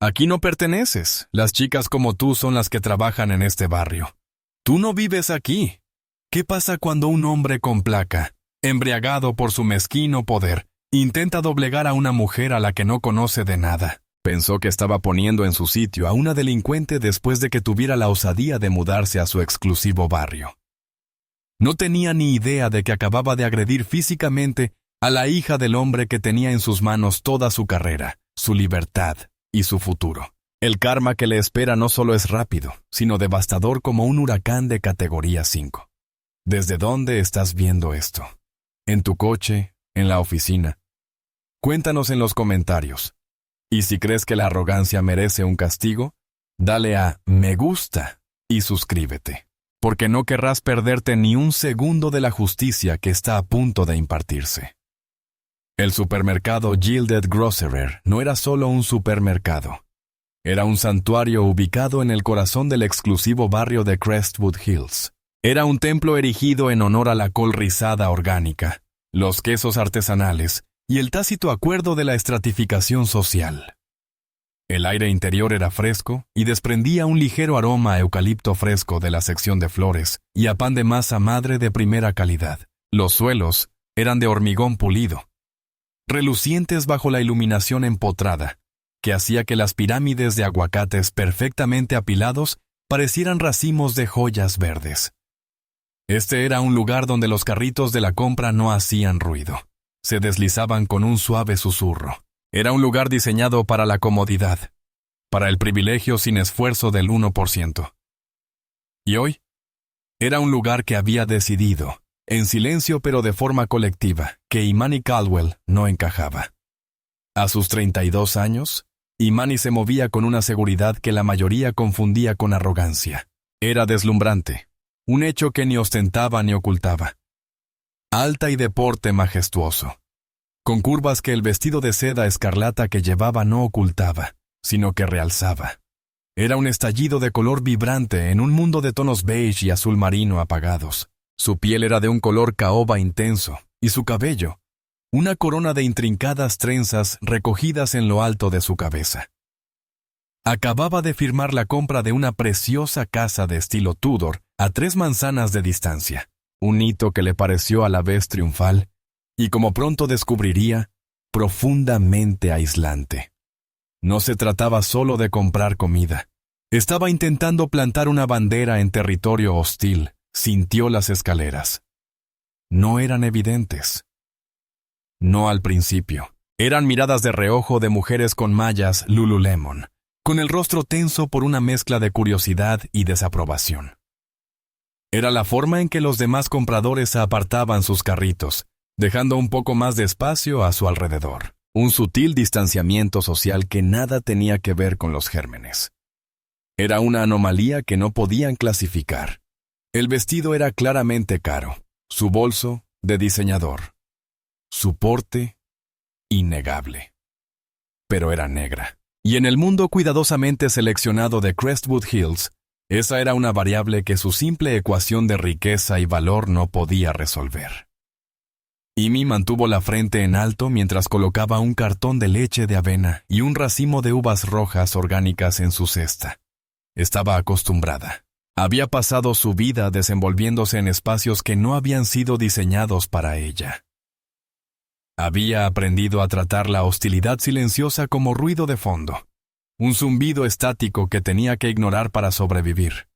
Aquí no perteneces. Las chicas como tú son las que trabajan en este barrio. Tú no vives aquí. ¿Qué pasa cuando un hombre con placa, embriagado por su mezquino poder, intenta doblegar a una mujer a la que no conoce de nada? Pensó que estaba poniendo en su sitio a una delincuente después de que tuviera la osadía de mudarse a su exclusivo barrio. No tenía ni idea de que acababa de agredir físicamente a la hija del hombre que tenía en sus manos toda su carrera, su libertad y su futuro. El karma que le espera no solo es rápido, sino devastador como un huracán de categoría 5. ¿Desde dónde estás viendo esto? ¿En tu coche? ¿En la oficina? Cuéntanos en los comentarios. Y si crees que la arrogancia merece un castigo, dale a me gusta y suscríbete, porque no querrás perderte ni un segundo de la justicia que está a punto de impartirse. El supermercado Gilded Grocerer no era solo un supermercado. Era un santuario ubicado en el corazón del exclusivo barrio de Crestwood Hills. Era un templo erigido en honor a la col rizada orgánica, los quesos artesanales y el tácito acuerdo de la estratificación social. El aire interior era fresco y desprendía un ligero aroma a eucalipto fresco de la sección de flores y a pan de masa madre de primera calidad. Los suelos eran de hormigón pulido, relucientes bajo la iluminación empotrada, que hacía que las pirámides de aguacates perfectamente apilados parecieran racimos de joyas verdes. Este era un lugar donde los carritos de la compra no hacían ruido. Se deslizaban con un suave susurro. Era un lugar diseñado para la comodidad, para el privilegio sin esfuerzo del 1%. Y hoy, era un lugar que había decidido, en silencio pero de forma colectiva, que Imani Caldwell no encajaba. A sus 32 años, Imani se movía con una seguridad que la mayoría confundía con arrogancia. Era deslumbrante, un hecho que ni ostentaba ni ocultaba. Alta y de porte majestuoso, con curvas que el vestido de seda escarlata que llevaba no ocultaba, sino que realzaba. Era un estallido de color vibrante en un mundo de tonos beige y azul marino apagados. Su piel era de un color caoba intenso, y su cabello, una corona de intrincadas trenzas recogidas en lo alto de su cabeza. Acababa de firmar la compra de una preciosa casa de estilo Tudor a 3 manzanas de distancia, un hito que le pareció a la vez triunfal y, como pronto descubriría, profundamente aislante. No se trataba solo de comprar comida. Estaba intentando plantar una bandera en territorio hostil. Sintió las escaleras. No eran evidentes. No al principio. Eran miradas de reojo de mujeres con mallas Lululemon, con el rostro tenso por una mezcla de curiosidad y desaprobación. Era la forma en que los demás compradores apartaban sus carritos, dejando un poco más de espacio a su alrededor. Un sutil distanciamiento social que nada tenía que ver con los gérmenes. Era una anomalía que no podían clasificar. El vestido era claramente caro, su bolso de diseñador, su porte innegable. Pero era negra. Y en el mundo cuidadosamente seleccionado de Crestwood Hills, esa era una variable que su simple ecuación de riqueza y valor no podía resolver. Amy mantuvo la frente en alto mientras colocaba un cartón de leche de avena y un racimo de uvas rojas orgánicas en su cesta. Estaba acostumbrada. Había pasado su vida desenvolviéndose en espacios que no habían sido diseñados para ella. Había aprendido a tratar la hostilidad silenciosa como ruido de fondo, un zumbido estático que tenía que ignorar para sobrevivir.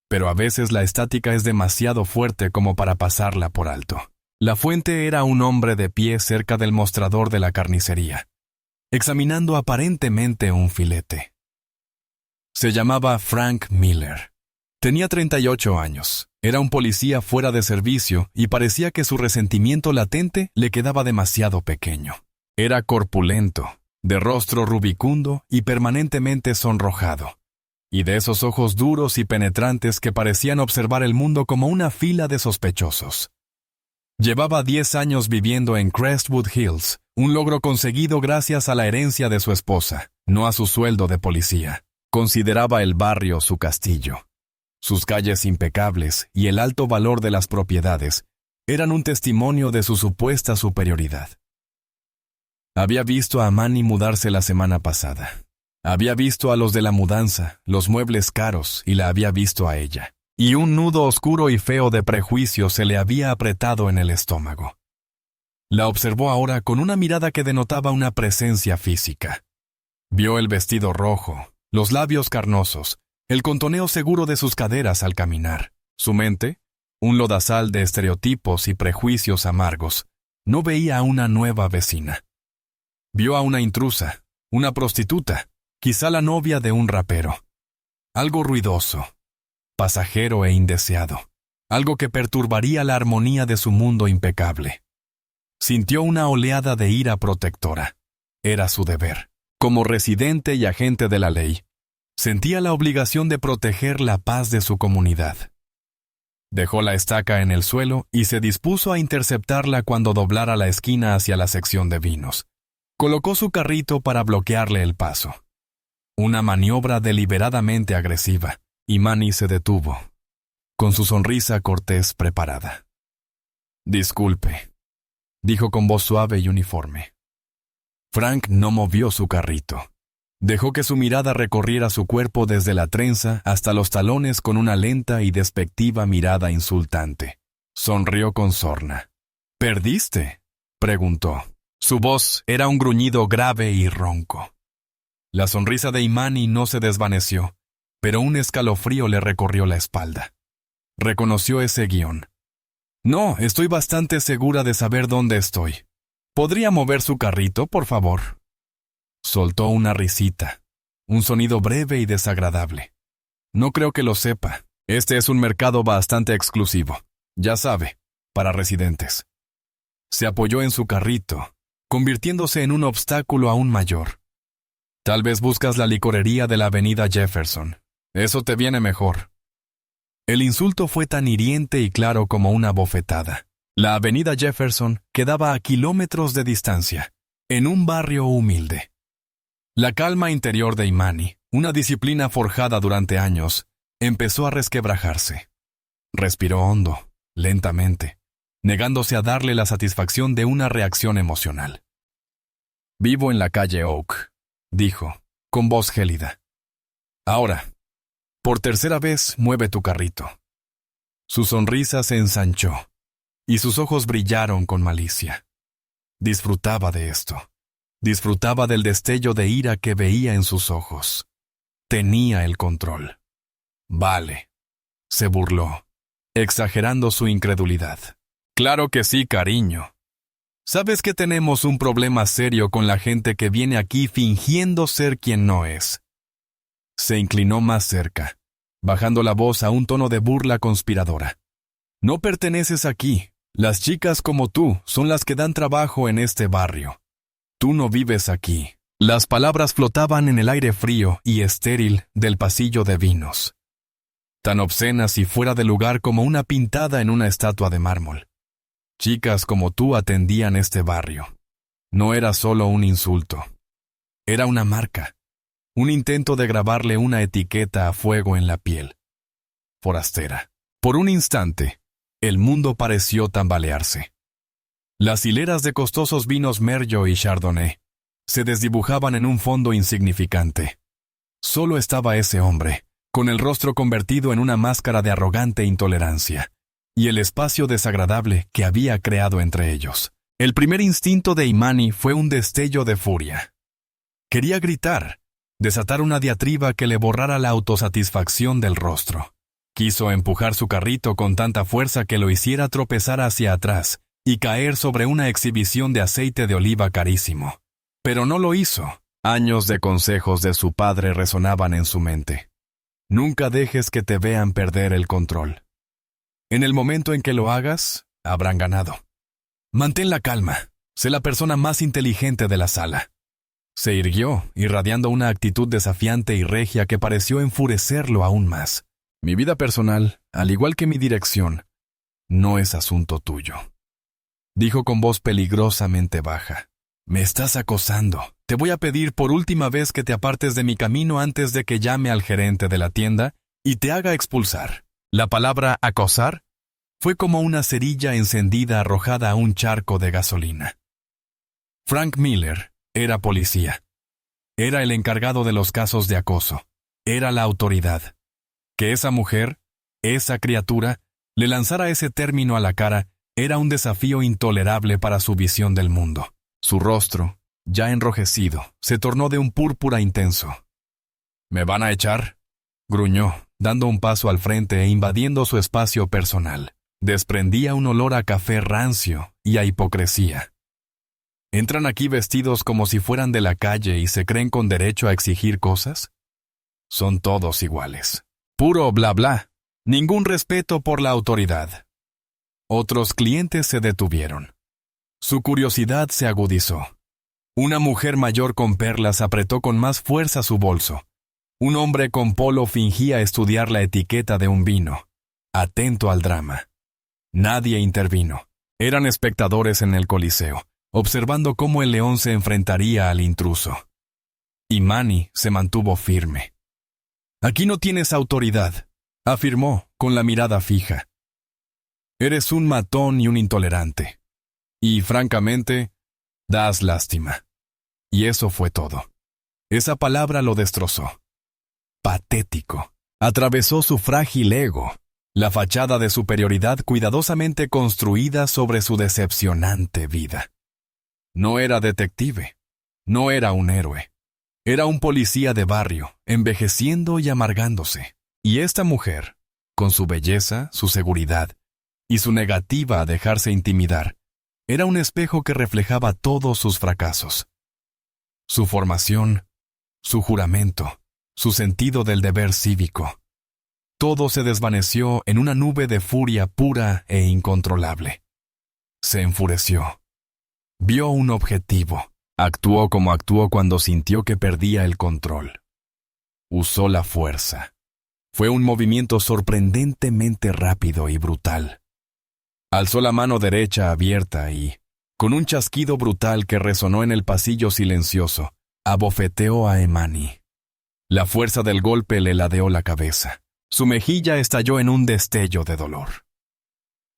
Pero a veces la estática es demasiado fuerte como para pasarla por alto. La fuente era un hombre de pie cerca del mostrador de la carnicería, examinando aparentemente un filete. Se llamaba Frank Miller. Tenía 38 años, era un policía fuera de servicio y parecía que su resentimiento latente le quedaba demasiado pequeño. Era corpulento, de rostro rubicundo y permanentemente sonrojado, y de esos ojos duros y penetrantes que parecían observar el mundo como una fila de sospechosos. Llevaba 10 años viviendo en Crestwood Hills, un logro conseguido gracias a la herencia de su esposa, no a su sueldo de policía. Consideraba el barrio su castillo. Sus calles impecables y el alto valor de las propiedades eran un testimonio de su supuesta superioridad. Había visto a Manny mudarse la semana pasada. Había visto a los de la mudanza, los muebles caros, y la había visto a ella. Y un nudo oscuro y feo de prejuicio se le había apretado en el estómago. La observó ahora con una mirada que denotaba una presencia física. Vio el vestido rojo, los labios carnosos, el contoneo seguro de sus caderas al caminar. Su mente, un lodazal de estereotipos y prejuicios amargos, no veía a una nueva vecina. Vio a una intrusa, una prostituta, quizá la novia de un rapero. Algo ruidoso, pasajero e indeseado, algo que perturbaría la armonía de su mundo impecable. Sintió una oleada de ira protectora. Era su deber. Como residente y agente de la ley, sentía la obligación de proteger la paz de su comunidad. Dejó la estaca en el suelo y se dispuso a interceptarla cuando doblara la esquina hacia la sección de vinos. Colocó su carrito para bloquearle el paso. Una maniobra deliberadamente agresiva, y Manny se detuvo, con su sonrisa cortés preparada. «Disculpe», dijo con voz suave y uniforme. Frank no movió su carrito. Dejó que su mirada recorriera su cuerpo desde la trenza hasta los talones con una lenta y despectiva mirada insultante. Sonrió con sorna. «¿Perdiste?», preguntó. Su voz era un gruñido grave y ronco. La sonrisa de Imani no se desvaneció, pero un escalofrío le recorrió la espalda. Reconoció ese guión. «No, estoy bastante segura de saber dónde estoy. ¿Podría mover su carrito, por favor?». Soltó una risita, un sonido breve y desagradable. «No creo que lo sepa. Este es un mercado bastante exclusivo. Ya sabe, para residentes». Se apoyó en su carrito, convirtiéndose en un obstáculo aún mayor. «Tal vez buscas la licorería de la avenida Jefferson. Eso te viene mejor». El insulto fue tan hiriente y claro como una bofetada. La avenida Jefferson quedaba a kilómetros de distancia, en un barrio humilde. La calma interior de Imani, una disciplina forjada durante años, empezó a resquebrajarse. Respiró hondo, lentamente, negándose a darle la satisfacción de una reacción emocional. «Vivo en la calle Oak», dijo, con voz gélida. «Ahora, por tercera vez, mueve tu carrito». Su sonrisa se ensanchó, y sus ojos brillaron con malicia. Disfrutaba de esto. Disfrutaba del destello de ira que veía en sus ojos. Tenía el control. «Vale», se burló, exagerando su incredulidad. «Claro que sí, cariño. Sabes que tenemos un problema serio con la gente que viene aquí fingiendo ser quien no es». Se inclinó más cerca, bajando la voz a un tono de burla conspiradora. «No perteneces aquí. Las chicas como tú son las que dan trabajo en este barrio. Tú no vives aquí». Las palabras flotaban en el aire frío y estéril del pasillo de vinos, tan obscenas y fuera de lugar como una pintada en una estatua de mármol. Chicas como tú atendían este barrio. No era solo un insulto. Era una marca, un intento de grabarle una etiqueta a fuego en la piel. Forastera. Por un instante, el mundo pareció tambalearse. Las hileras de costosos vinos Merlot y Chardonnay se desdibujaban en un fondo insignificante. Solo estaba ese hombre, con el rostro convertido en una máscara de arrogante intolerancia, y el espacio desagradable que había creado entre ellos. El primer instinto de Imani fue un destello de furia. Quería gritar, desatar una diatriba que le borrara la autosatisfacción del rostro. Quiso empujar su carrito con tanta fuerza que lo hiciera tropezar hacia atrás y caer sobre una exhibición de aceite de oliva carísimo. Pero no lo hizo. Años de consejos de su padre resonaban en su mente. Nunca dejes que te vean perder el control. En el momento en que lo hagas, habrán ganado. Mantén la calma. Sé la persona más inteligente de la sala. Se irguió, irradiando una actitud desafiante y regia que pareció enfurecerlo aún más. Mi vida personal, al igual que mi dirección, no es asunto tuyo, dijo con voz peligrosamente baja. Me estás acosando. Te voy a pedir por última vez que te apartes de mi camino antes de que llame al gerente de la tienda y te haga expulsar. La palabra acosar fue como una cerilla encendida arrojada a un charco de gasolina. Frank Miller era policía. Era el encargado de los casos de acoso. Era la autoridad. Que esa mujer, esa criatura, le lanzara ese término a la cara era un desafío intolerable para su visión del mundo. Su rostro, ya enrojecido, se tornó de un púrpura intenso. ¿Me van a echar?, gruñó, dando un paso al frente e invadiendo su espacio personal. Desprendía un olor a café rancio y a hipocresía. ¿Entran aquí vestidos como si fueran de la calle y se creen con derecho a exigir cosas? Son todos iguales. Puro bla bla. Ningún respeto por la autoridad. Otros clientes se detuvieron. Su curiosidad se agudizó. Una mujer mayor con perlas apretó con más fuerza su bolso. Un hombre con polo fingía estudiar la etiqueta de un vino, atento al drama. Nadie intervino. Eran espectadores en el Coliseo, observando cómo el león se enfrentaría al intruso. Y Manny se mantuvo firme. «Aquí no tienes autoridad», afirmó, con la mirada fija. «Eres un matón y un intolerante. Y, francamente, das lástima». Y eso fue todo. Esa palabra lo destrozó. Patético. Atravesó su frágil ego, la fachada de superioridad cuidadosamente construida sobre su decepcionante vida. No era detective. No era un héroe. Era un policía de barrio, envejeciendo y amargándose. Y esta mujer, con su belleza, su seguridad y su negativa a dejarse intimidar, era un espejo que reflejaba todos sus fracasos. Su formación, su juramento, su sentido del deber cívico. Todo se desvaneció en una nube de furia pura e incontrolable. Se enfureció. Vio un objetivo. Actuó como actuó cuando sintió que perdía el control. Usó la fuerza. Fue un movimiento sorprendentemente rápido y brutal. Alzó la mano derecha abierta y, con un chasquido brutal que resonó en el pasillo silencioso, abofeteó a Emani. La fuerza del golpe le ladeó la cabeza. Su mejilla estalló en un destello de dolor.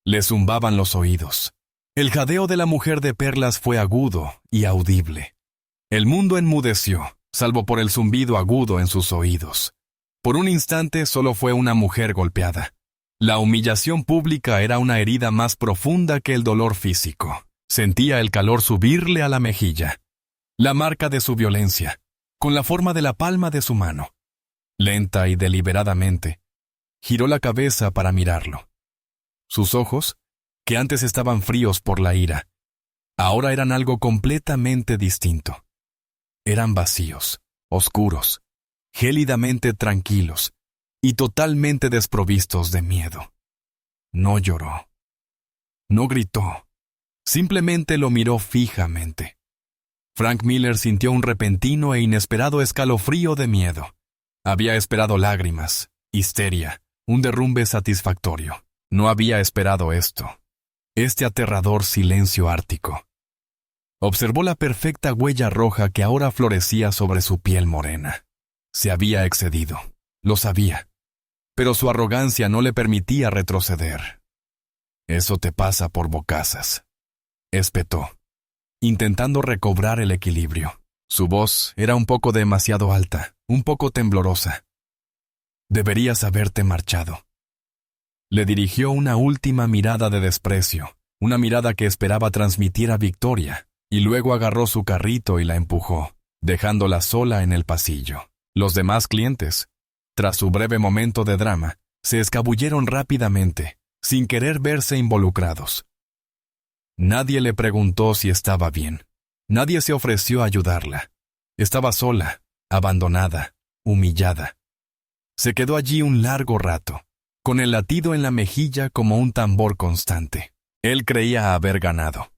Le zumbaban los oídos. El jadeo de la mujer de perlas fue agudo y audible. El mundo enmudeció, salvo por el zumbido agudo en sus oídos. Por un instante solo fue una mujer golpeada. La humillación pública era una herida más profunda que el dolor físico. Sentía el calor subirle a la mejilla. La marca de su violencia, con la forma de la palma de su mano. Lenta y deliberadamente, giró la cabeza para mirarlo. Sus ojos, que antes estaban fríos por la ira, ahora eran algo completamente distinto. Eran vacíos, oscuros, gélidamente tranquilos y totalmente desprovistos de miedo. No lloró. No gritó. Simplemente lo miró fijamente. Frank Miller sintió un repentino e inesperado escalofrío de miedo. Había esperado lágrimas, histeria, un derrumbe satisfactorio. No había esperado esto. Este aterrador silencio ártico. Observó la perfecta huella roja que ahora florecía sobre su piel morena. Se había excedido. Lo sabía. Pero su arrogancia no le permitía retroceder. «Eso te pasa por bocazas», espetó, intentando recobrar el equilibrio. Su voz era un poco demasiado alta, un poco temblorosa. «Deberías haberte marchado». Le dirigió una última mirada de desprecio, una mirada que esperaba transmitir a victoria, y luego agarró su carrito y la empujó, dejándola sola en el pasillo. Los demás clientes, tras su breve momento de drama, se escabulleron rápidamente, sin querer verse involucrados. Nadie le preguntó si estaba bien. Nadie se ofreció a ayudarla. Estaba sola, abandonada, humillada. Se quedó allí un largo rato, con el latido en la mejilla como un tambor constante. Él creía haber ganado.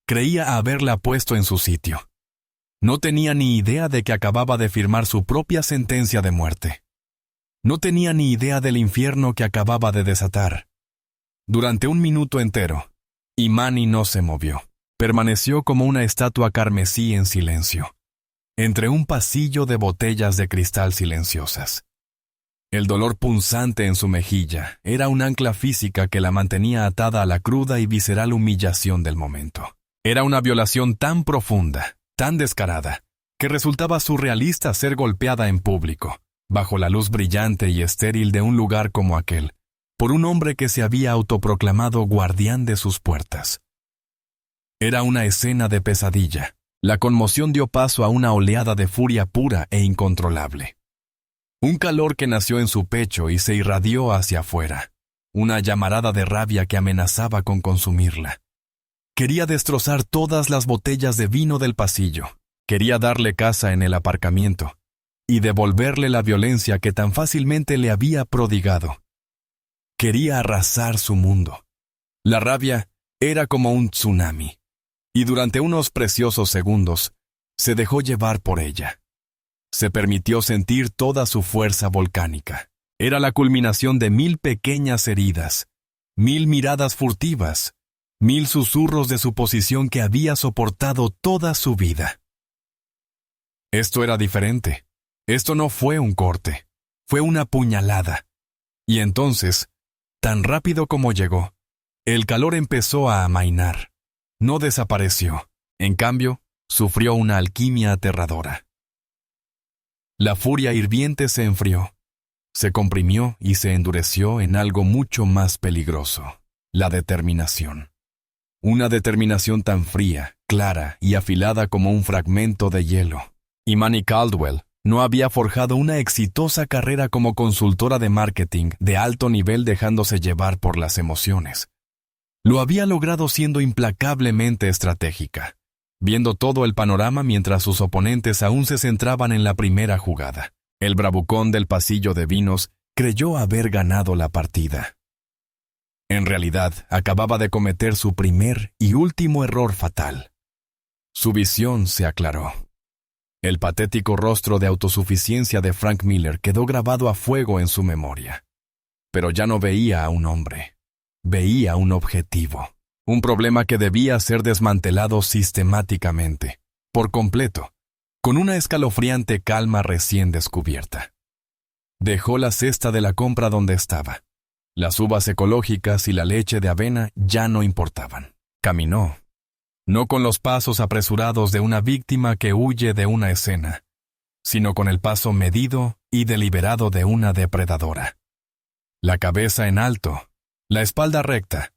Creía haberla puesto en su sitio. No tenía ni idea de que acababa de firmar su propia sentencia de muerte. No tenía ni idea del infierno que acababa de desatar. Durante un minuto entero, Imani no se movió. Permaneció como una estatua carmesí en silencio, entre un pasillo de botellas de cristal silenciosas. El dolor punzante en su mejilla era un ancla física que la mantenía atada a la cruda y visceral humillación del momento. Era una violación tan profunda, tan descarada, que resultaba surrealista ser golpeada en público, bajo la luz brillante y estéril de un lugar como aquel, por un hombre que se había autoproclamado guardián de sus puertas. Era una escena de pesadilla. La conmoción dio paso a una oleada de furia pura e incontrolable. Un calor que nació en su pecho y se irradió hacia afuera. Una llamarada de rabia que amenazaba con consumirla. Quería destrozar todas las botellas de vino del pasillo. Quería darle caza en el aparcamiento y devolverle la violencia que tan fácilmente le había prodigado. Quería arrasar su mundo. La rabia era como un tsunami, y durante unos preciosos segundos se dejó llevar por ella. Se permitió sentir toda su fuerza volcánica. Era la culminación de 1000 pequeñas heridas, 1000 miradas furtivas, 1000 susurros de suposición que había soportado toda su vida. Esto era diferente. Esto no fue un corte, fue una puñalada. Y entonces, tan rápido como llegó, el calor empezó a amainar. No desapareció. En cambio, sufrió una alquimia aterradora. La furia hirviente se enfrió, se comprimió y se endureció en algo mucho más peligroso: la determinación. Una determinación tan fría, clara y afilada como un fragmento de hielo. Imani Caldwell no había forjado una exitosa carrera como consultora de marketing de alto nivel dejándose llevar por las emociones. Lo había logrado siendo implacablemente estratégica, viendo todo el panorama mientras sus oponentes aún se centraban en la primera jugada. El bravucón del pasillo de vinos creyó haber ganado la partida. En realidad, acababa de cometer su primer y último error fatal. Su visión se aclaró. El patético rostro de autosuficiencia de Frank Miller quedó grabado a fuego en su memoria. Pero ya no veía a un hombre. Veía un objetivo. Un problema que debía ser desmantelado sistemáticamente, por completo, con una escalofriante calma recién descubierta. Dejó la cesta de la compra donde estaba. Las uvas ecológicas y la leche de avena ya no importaban. Caminó. No con los pasos apresurados de una víctima que huye de una escena, sino con el paso medido y deliberado de una depredadora. La cabeza en alto, la espalda recta,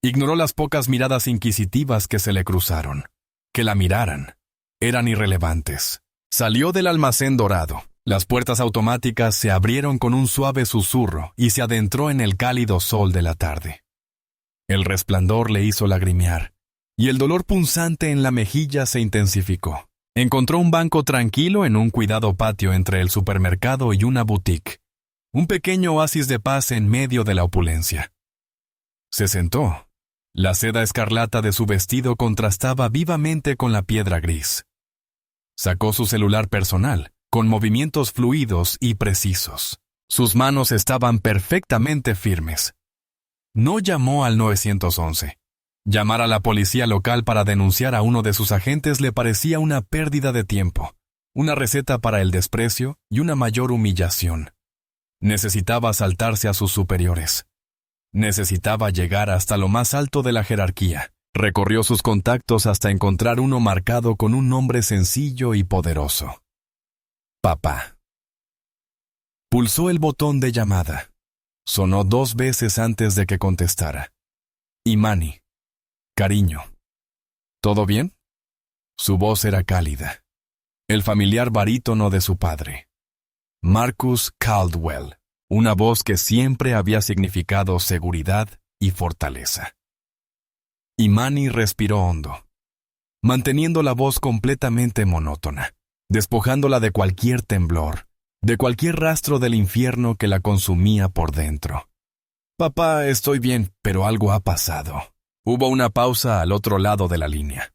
ignoró las pocas miradas inquisitivas que se le cruzaron. Que la miraran. Eran irrelevantes. Salió del almacén dorado. Las puertas automáticas se abrieron con un suave susurro y se adentró en el cálido sol de la tarde. El resplandor le hizo lagrimear, y el dolor punzante en la mejilla se intensificó. Encontró un banco tranquilo en un cuidado patio entre el supermercado y una boutique. Un pequeño oasis de paz en medio de la opulencia. Se sentó. La seda escarlata de su vestido contrastaba vivamente con la piedra gris. Sacó su celular personal, con movimientos fluidos y precisos. Sus manos estaban perfectamente firmes. No llamó al 911. Llamar a la policía local para denunciar a uno de sus agentes le parecía una pérdida de tiempo, una receta para el desprecio y una mayor humillación. Necesitaba saltarse a sus superiores. Necesitaba llegar hasta lo más alto de la jerarquía. Recorrió sus contactos hasta encontrar uno marcado con un nombre sencillo y poderoso. Papá. Pulsó el botón de llamada. Sonó 2 veces antes de que contestara. Imani. Cariño. ¿Todo bien? Su voz era cálida. El familiar barítono de su padre. Marcus Caldwell. Una voz que siempre había significado seguridad y fortaleza. Imani respiró hondo, manteniendo la voz completamente monótona, despojándola de cualquier temblor, de cualquier rastro del infierno que la consumía por dentro. Papá, estoy bien, pero algo ha pasado. Hubo una pausa al otro lado de la línea.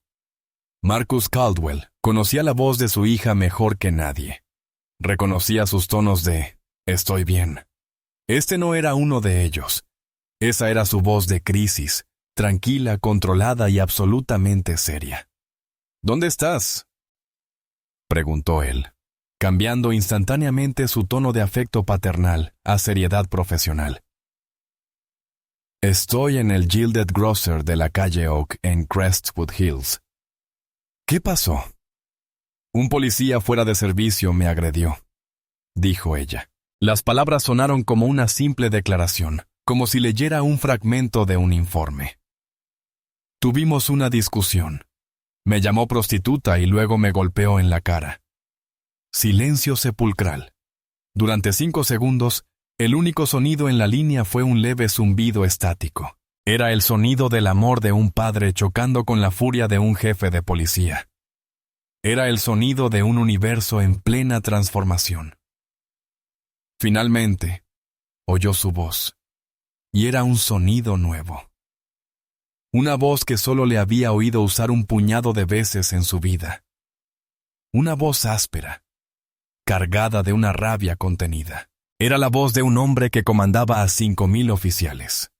Marcus Caldwell conocía la voz de su hija mejor que nadie. Reconocía sus tonos de «estoy bien». Este no era uno de ellos. Esa era su voz de crisis, tranquila, controlada y absolutamente seria. «¿Dónde estás?», preguntó él, cambiando instantáneamente su tono de afecto paternal a seriedad profesional. «Estoy en el Gilded Grocer de la calle Oak en Crestwood Hills». «¿Qué pasó?». Un policía fuera de servicio me agredió, dijo ella. Las palabras sonaron como una simple declaración, como si leyera un fragmento de un informe. Tuvimos una discusión. Me llamó prostituta y luego me golpeó en la cara. Silencio sepulcral. Durante 5 segundos, el único sonido en la línea fue un leve zumbido estático. Era el sonido del amor de un padre chocando con la furia de un jefe de policía. Era el sonido de un universo en plena transformación. Finalmente, oyó su voz, y era un sonido nuevo. Una voz que solo le había oído usar un puñado de veces en su vida. Una voz áspera, cargada de una rabia contenida. Era la voz de un hombre que comandaba a 5,000 oficiales.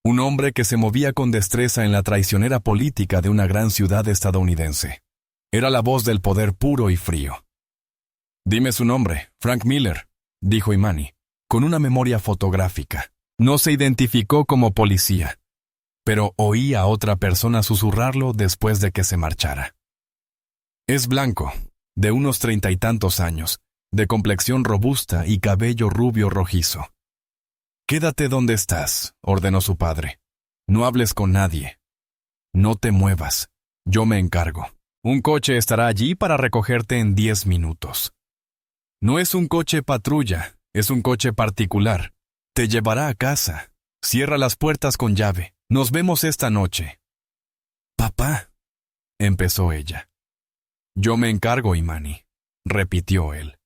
Un hombre que se movía con destreza en la traicionera política de una gran ciudad estadounidense. Era la voz del poder puro y frío. «Dime su nombre, Frank Miller», dijo Imani, con una memoria fotográfica. No se identificó como policía, pero oí a otra persona susurrarlo después de que se marchara. Es blanco, de unos 30 y tantos años, de complexión robusta y cabello rubio rojizo. «Quédate donde estás», ordenó su padre. «No hables con nadie. No te muevas. Yo me encargo. Un coche estará allí para recogerte en 10 minutos. No es un coche patrulla, es un coche particular. Te llevará a casa. Cierra las puertas con llave. Nos vemos esta noche». «Papá», empezó ella. «Yo me encargo, Imani», repitió él.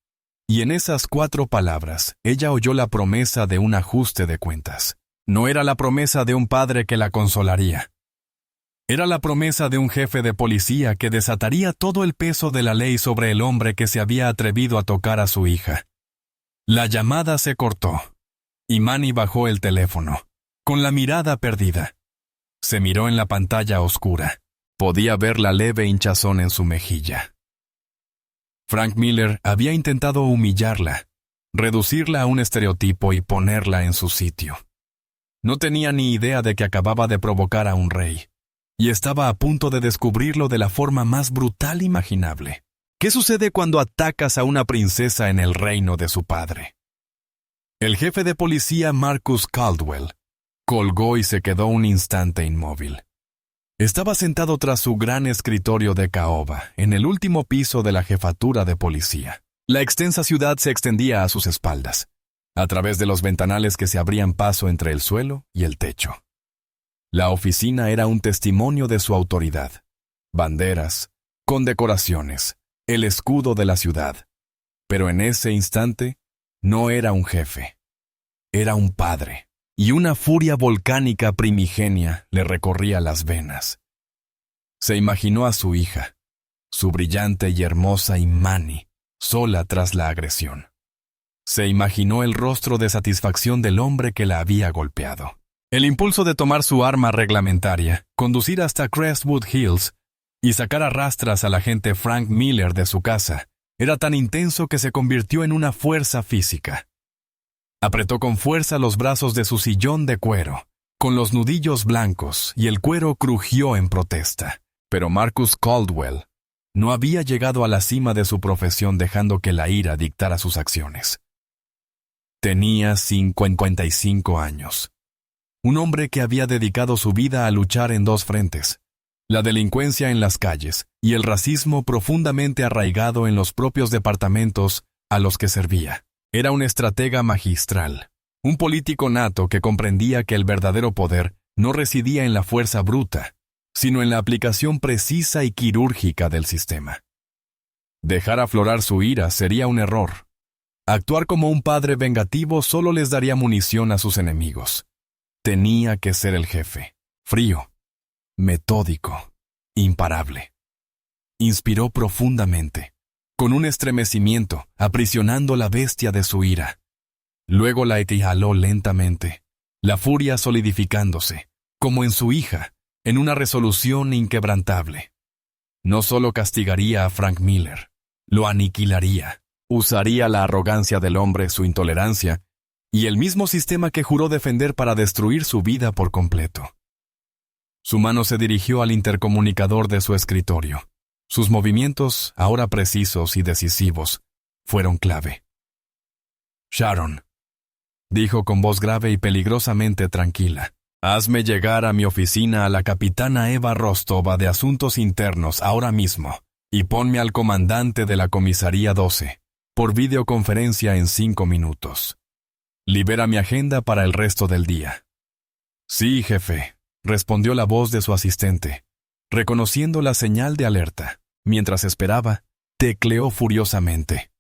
Y en esas 4 palabras, ella oyó la promesa de un ajuste de cuentas. No era la promesa de un padre que la consolaría. Era la promesa de un jefe de policía que desataría todo el peso de la ley sobre el hombre que se había atrevido a tocar a su hija. La llamada se cortó. Imani bajó el teléfono, con la mirada perdida. Se miró en la pantalla oscura. Podía ver la leve hinchazón en su mejilla. Frank Miller había intentado humillarla, reducirla a un estereotipo y ponerla en su sitio. No tenía ni idea de que acababa de provocar a un rey, y estaba a punto de descubrirlo de la forma más brutal imaginable. ¿Qué sucede cuando atacas a una princesa en el reino de su padre? El jefe de policía Marcus Caldwell colgó y se quedó un instante inmóvil. Estaba sentado tras su gran escritorio de caoba, en el último piso de la jefatura de policía. La extensa ciudad se extendía a sus espaldas, a través de los ventanales que se abrían paso entre el suelo y el techo. La oficina era un testimonio de su autoridad. Banderas, condecoraciones, el escudo de la ciudad. Pero en ese instante, no era un jefe. Era un padre. Y una furia volcánica primigenia le recorría las venas. Se imaginó a su hija, su brillante y hermosa Imani, sola tras la agresión. Se imaginó el rostro de satisfacción del hombre que la había golpeado. El impulso de tomar su arma reglamentaria, conducir hasta Crestwood Hills y sacar a rastras al agente Frank Miller de su casa, era tan intenso que se convirtió en una fuerza física. Apretó con fuerza los brazos de su sillón de cuero, con los nudillos blancos, y el cuero crujió en protesta. Pero Marcus Caldwell no había llegado a la cima de su profesión dejando que la ira dictara sus acciones. Tenía 55 años. Un hombre que había dedicado su vida a luchar en 2 frentes: la delincuencia en las calles y el racismo profundamente arraigado en los propios departamentos a los que servía. Era un estratega magistral, un político nato que comprendía que el verdadero poder no residía en la fuerza bruta, sino en la aplicación precisa y quirúrgica del sistema. Dejar aflorar su ira sería un error. Actuar como un padre vengativo solo les daría munición a sus enemigos. Tenía que ser el jefe, frío, metódico, imparable. Inspiró profundamente, con un estremecimiento, aprisionando la bestia de su ira. Luego la exhaló lentamente, la furia solidificándose, como en su hija, en una resolución inquebrantable. No solo castigaría a Frank Miller, lo aniquilaría. Usaría la arrogancia del hombre, su intolerancia, y el mismo sistema que juró defender para destruir su vida por completo. Su mano se dirigió al intercomunicador de su escritorio. Sus movimientos, ahora precisos y decisivos, fueron clave. «Sharon», dijo con voz grave y peligrosamente tranquila, «hazme llegar a mi oficina a la capitana Eva Rostova de Asuntos Internos ahora mismo y ponme al comandante de la comisaría 12 por videoconferencia en 5 minutos. Libera mi agenda para el resto del día». «Sí, jefe», respondió la voz de su asistente. Reconociendo la señal de alerta, mientras esperaba, tecleó furiosamente.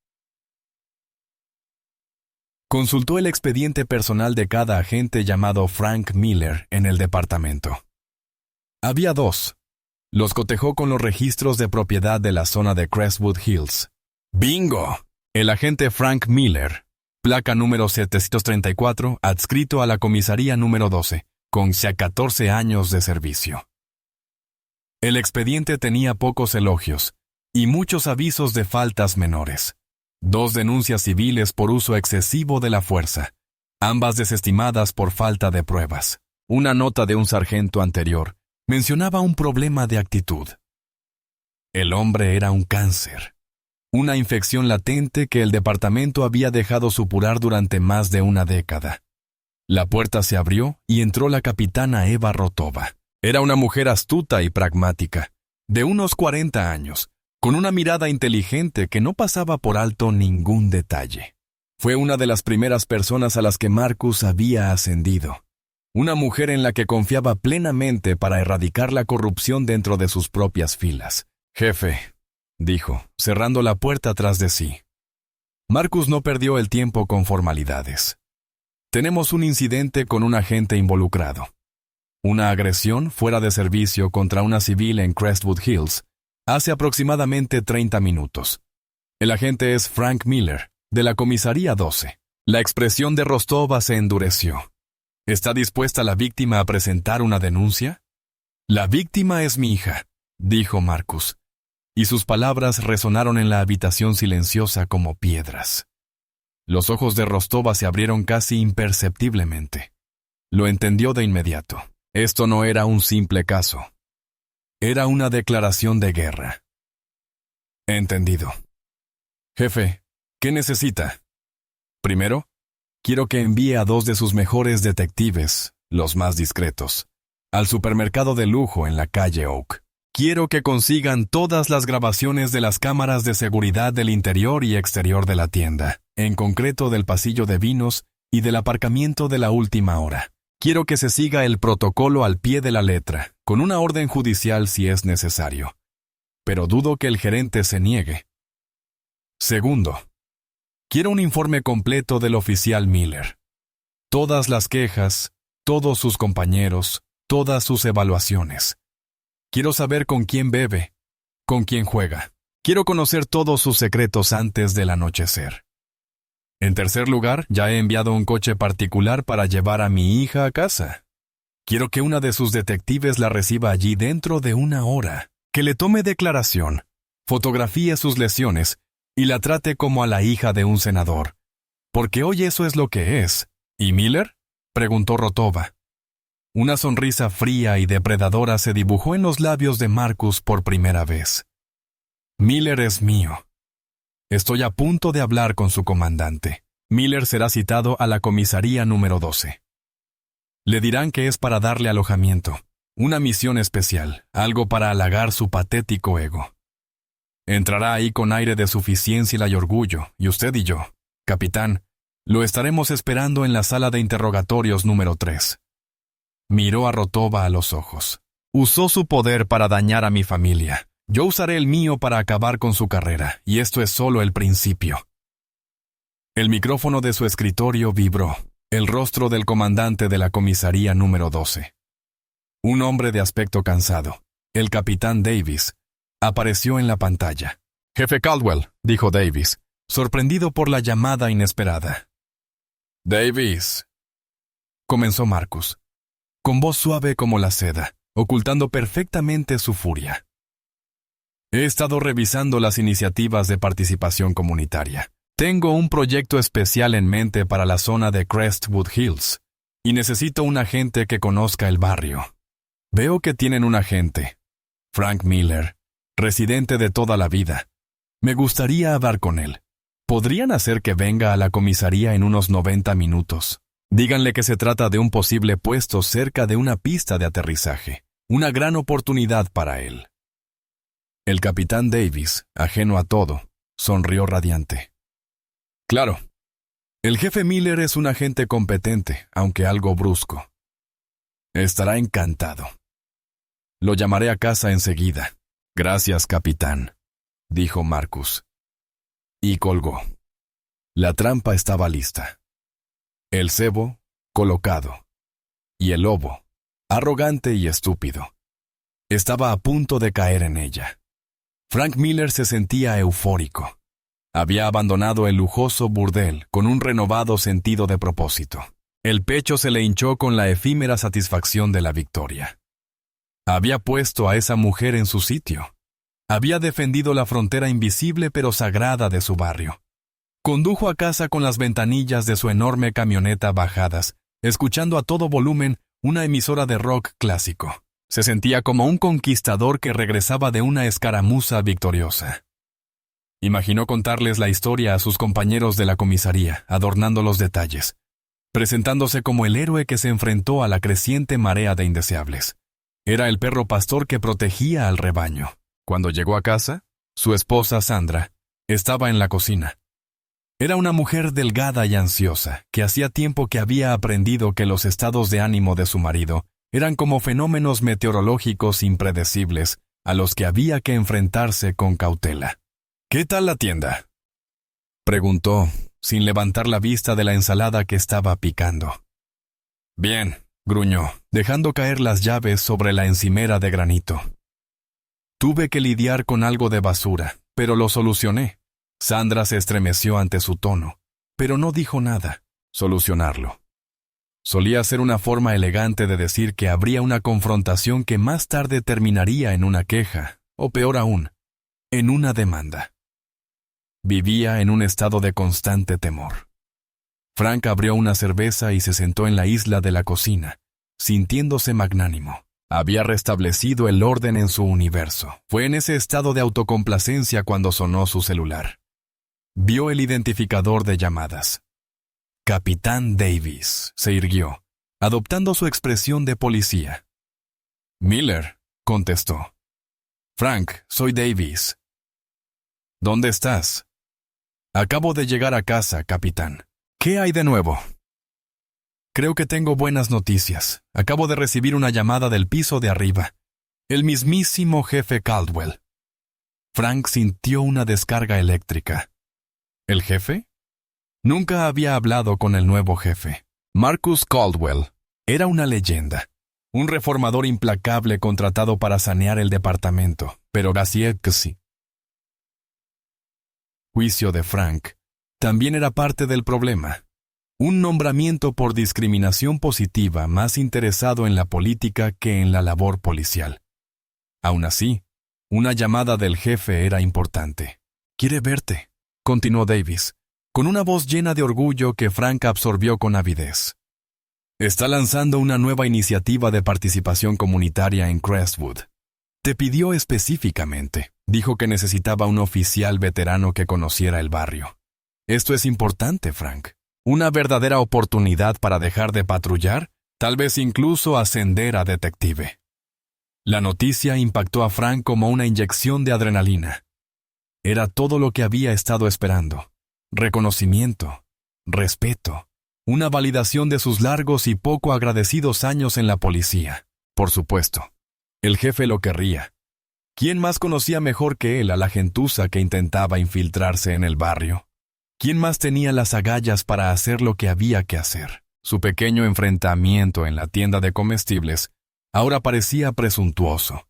Consultó el expediente personal de cada agente llamado Frank Miller en el departamento. Había 2. Los cotejó con los registros de propiedad de la zona de Crestwood Hills. ¡Bingo! El agente Frank Miller, placa número 734, adscrito a la comisaría número 12, con 14 años de servicio. El expediente tenía pocos elogios y muchos avisos de faltas menores. 2 denuncias civiles por uso excesivo de la fuerza, ambas desestimadas por falta de pruebas. Una nota de un sargento anterior mencionaba un problema de actitud. El hombre era un cáncer, una infección latente que el departamento había dejado supurar durante más de una década. La puerta se abrió y entró la capitana Eva Rostova. Era una mujer astuta y pragmática, de unos 40 años, con una mirada inteligente que no pasaba por alto ningún detalle. Fue una de las primeras personas a las que Marcus había ascendido. Una mujer en la que confiaba plenamente para erradicar la corrupción dentro de sus propias filas. «Jefe», dijo, cerrando la puerta tras de sí. Marcus no perdió el tiempo con formalidades. «Tenemos un incidente con un agente involucrado. Una agresión fuera de servicio contra una civil en Crestwood Hills hace aproximadamente 30 minutos. El agente es Frank Miller, de la comisaría 12. La expresión de Rostova se endureció. ¿Está dispuesta la víctima a presentar una denuncia? La víctima es mi hija, dijo Marcus, y sus palabras resonaron en la habitación silenciosa como piedras. Los ojos de Rostova se abrieron casi imperceptiblemente. Lo entendió de inmediato. Esto no era un simple caso. Era una declaración de guerra. Entendido. Jefe, ¿qué necesita? Primero, quiero que envíe a 2 de sus mejores detectives, los más discretos, al supermercado de lujo en la calle Oak. Quiero que consigan todas las grabaciones de las cámaras de seguridad del interior y exterior de la tienda, en concreto del pasillo de vinos y del aparcamiento de la última hora. Quiero que se siga el protocolo al pie de la letra, con una orden judicial si es necesario. Pero dudo que el gerente se niegue. Segundo, quiero un informe completo del oficial Miller. Todas las quejas, todos sus compañeros, todas sus evaluaciones. Quiero saber con quién bebe, con quién juega. Quiero conocer todos sus secretos antes del anochecer. En tercer lugar, ya he enviado un coche particular para llevar a mi hija a casa. Quiero que una de sus detectives la reciba allí dentro de 1 hora, que le tome declaración, fotografíe sus lesiones y la trate como a la hija de un senador. Porque hoy eso es lo que es. ¿Y Miller?, preguntó Rostova. Una sonrisa fría y depredadora se dibujó en los labios de Marcus por primera vez. Miller es mío. Estoy a punto de hablar con su comandante. Miller será citado a la comisaría número 12. Le dirán que es para darle alojamiento, una misión especial, algo para halagar su patético ego. Entrará ahí con aire de suficiencia y orgullo, y usted y yo, capitán, lo estaremos esperando en la sala de interrogatorios número 3. Miró a Rostova a los ojos. Usó su poder para dañar a mi familia. Yo usaré el mío para acabar con su carrera, y esto es solo el principio. El micrófono de su escritorio vibró. El rostro del comandante de la comisaría número 12. Un hombre de aspecto cansado, el capitán Davis, apareció en la pantalla. «Jefe Caldwell», dijo Davis, sorprendido por la llamada inesperada. «Davis», comenzó Marcus, con voz suave como la seda, ocultando perfectamente su furia. «He estado revisando las iniciativas de participación comunitaria. Tengo un proyecto especial en mente para la zona de Crestwood Hills, y necesito un agente que conozca el barrio. Veo que tienen un agente, Frank Miller, residente de toda la vida. Me gustaría hablar con él. ¿Podrían hacer que venga a la comisaría en unos 90 minutos? Díganle que se trata de un posible puesto cerca de una pista de aterrizaje. Una gran oportunidad para él. El capitán Davis, ajeno a todo, sonrió radiante. Claro. El jefe Miller es un agente competente, aunque algo brusco. Estará encantado. Lo llamaré a casa enseguida. Gracias, capitán, dijo Marcus. Y colgó. La trampa estaba lista. El cebo, colocado. Y el lobo, arrogante y estúpido, estaba a punto de caer en ella. Frank Miller se sentía eufórico. Había abandonado el lujoso burdel con un renovado sentido de propósito. El pecho se le hinchó con la efímera satisfacción de la victoria. Había puesto a esa mujer en su sitio. Había defendido la frontera invisible pero sagrada de su barrio. Condujo a casa con las ventanillas de su enorme camioneta bajadas, escuchando a todo volumen una emisora de rock clásico. Se sentía como un conquistador que regresaba de una escaramuza victoriosa. Imaginó contarles la historia a sus compañeros de la comisaría, adornando los detalles, presentándose como el héroe que se enfrentó a la creciente marea de indeseables. Era el perro pastor que protegía al rebaño. Cuando llegó a casa, su esposa Sandra estaba en la cocina. Era una mujer delgada y ansiosa, que hacía tiempo que había aprendido que los estados de ánimo de su marido eran como fenómenos meteorológicos impredecibles a los que había que enfrentarse con cautela. ¿Qué tal la tienda?, preguntó, sin levantar la vista de la ensalada que estaba picando. Bien, gruñó, dejando caer las llaves sobre la encimera de granito. Tuve que lidiar con algo de basura, pero lo solucioné. Sandra se estremeció ante su tono, pero no dijo nada. Solucionarlo. Solía ser una forma elegante de decir que habría una confrontación que más tarde terminaría en una queja, o peor aún, en una demanda. Vivía en un estado de constante temor. Frank abrió una cerveza y se sentó en la isla de la cocina, sintiéndose magnánimo. Había restablecido el orden en su universo. Fue en ese estado de autocomplacencia cuando sonó su celular. Vio el identificador de llamadas. Capitán Davis se irguió, adoptando su expresión de policía. Miller, contestó. Frank, soy Davis. ¿Dónde estás? Acabo de llegar a casa, capitán. ¿Qué hay de nuevo? Creo que tengo buenas noticias. Acabo de recibir una llamada del piso de arriba. El mismísimo jefe Caldwell. Frank sintió una descarga eléctrica. ¿El jefe? Nunca había hablado con el nuevo jefe. Marcus Caldwell era una leyenda. Un reformador implacable contratado para sanear el departamento, pero Gassier-Csi. Juicio de Frank también era parte del problema. Un nombramiento por discriminación positiva más interesado en la política que en la labor policial. Aún así, una llamada del jefe era importante. «Quiere verte», continuó Davis, con una voz llena de orgullo que Frank absorbió con avidez. «Está lanzando una nueva iniciativa de participación comunitaria en Crestwood. Te pidió específicamente. Dijo que necesitaba un oficial veterano que conociera el barrio. Esto es importante, Frank. Una verdadera oportunidad para dejar de patrullar, tal vez incluso ascender a detective». La noticia impactó a Frank como una inyección de adrenalina. Era todo lo que había estado esperando. Reconocimiento, respeto, una validación de sus largos y poco agradecidos años en la policía. Por supuesto, el jefe lo querría. ¿Quién más conocía mejor que él a la gentuza que intentaba infiltrarse en el barrio? ¿Quién más tenía las agallas para hacer lo que había que hacer? Su pequeño enfrentamiento en la tienda de comestibles ahora parecía presuntuoso,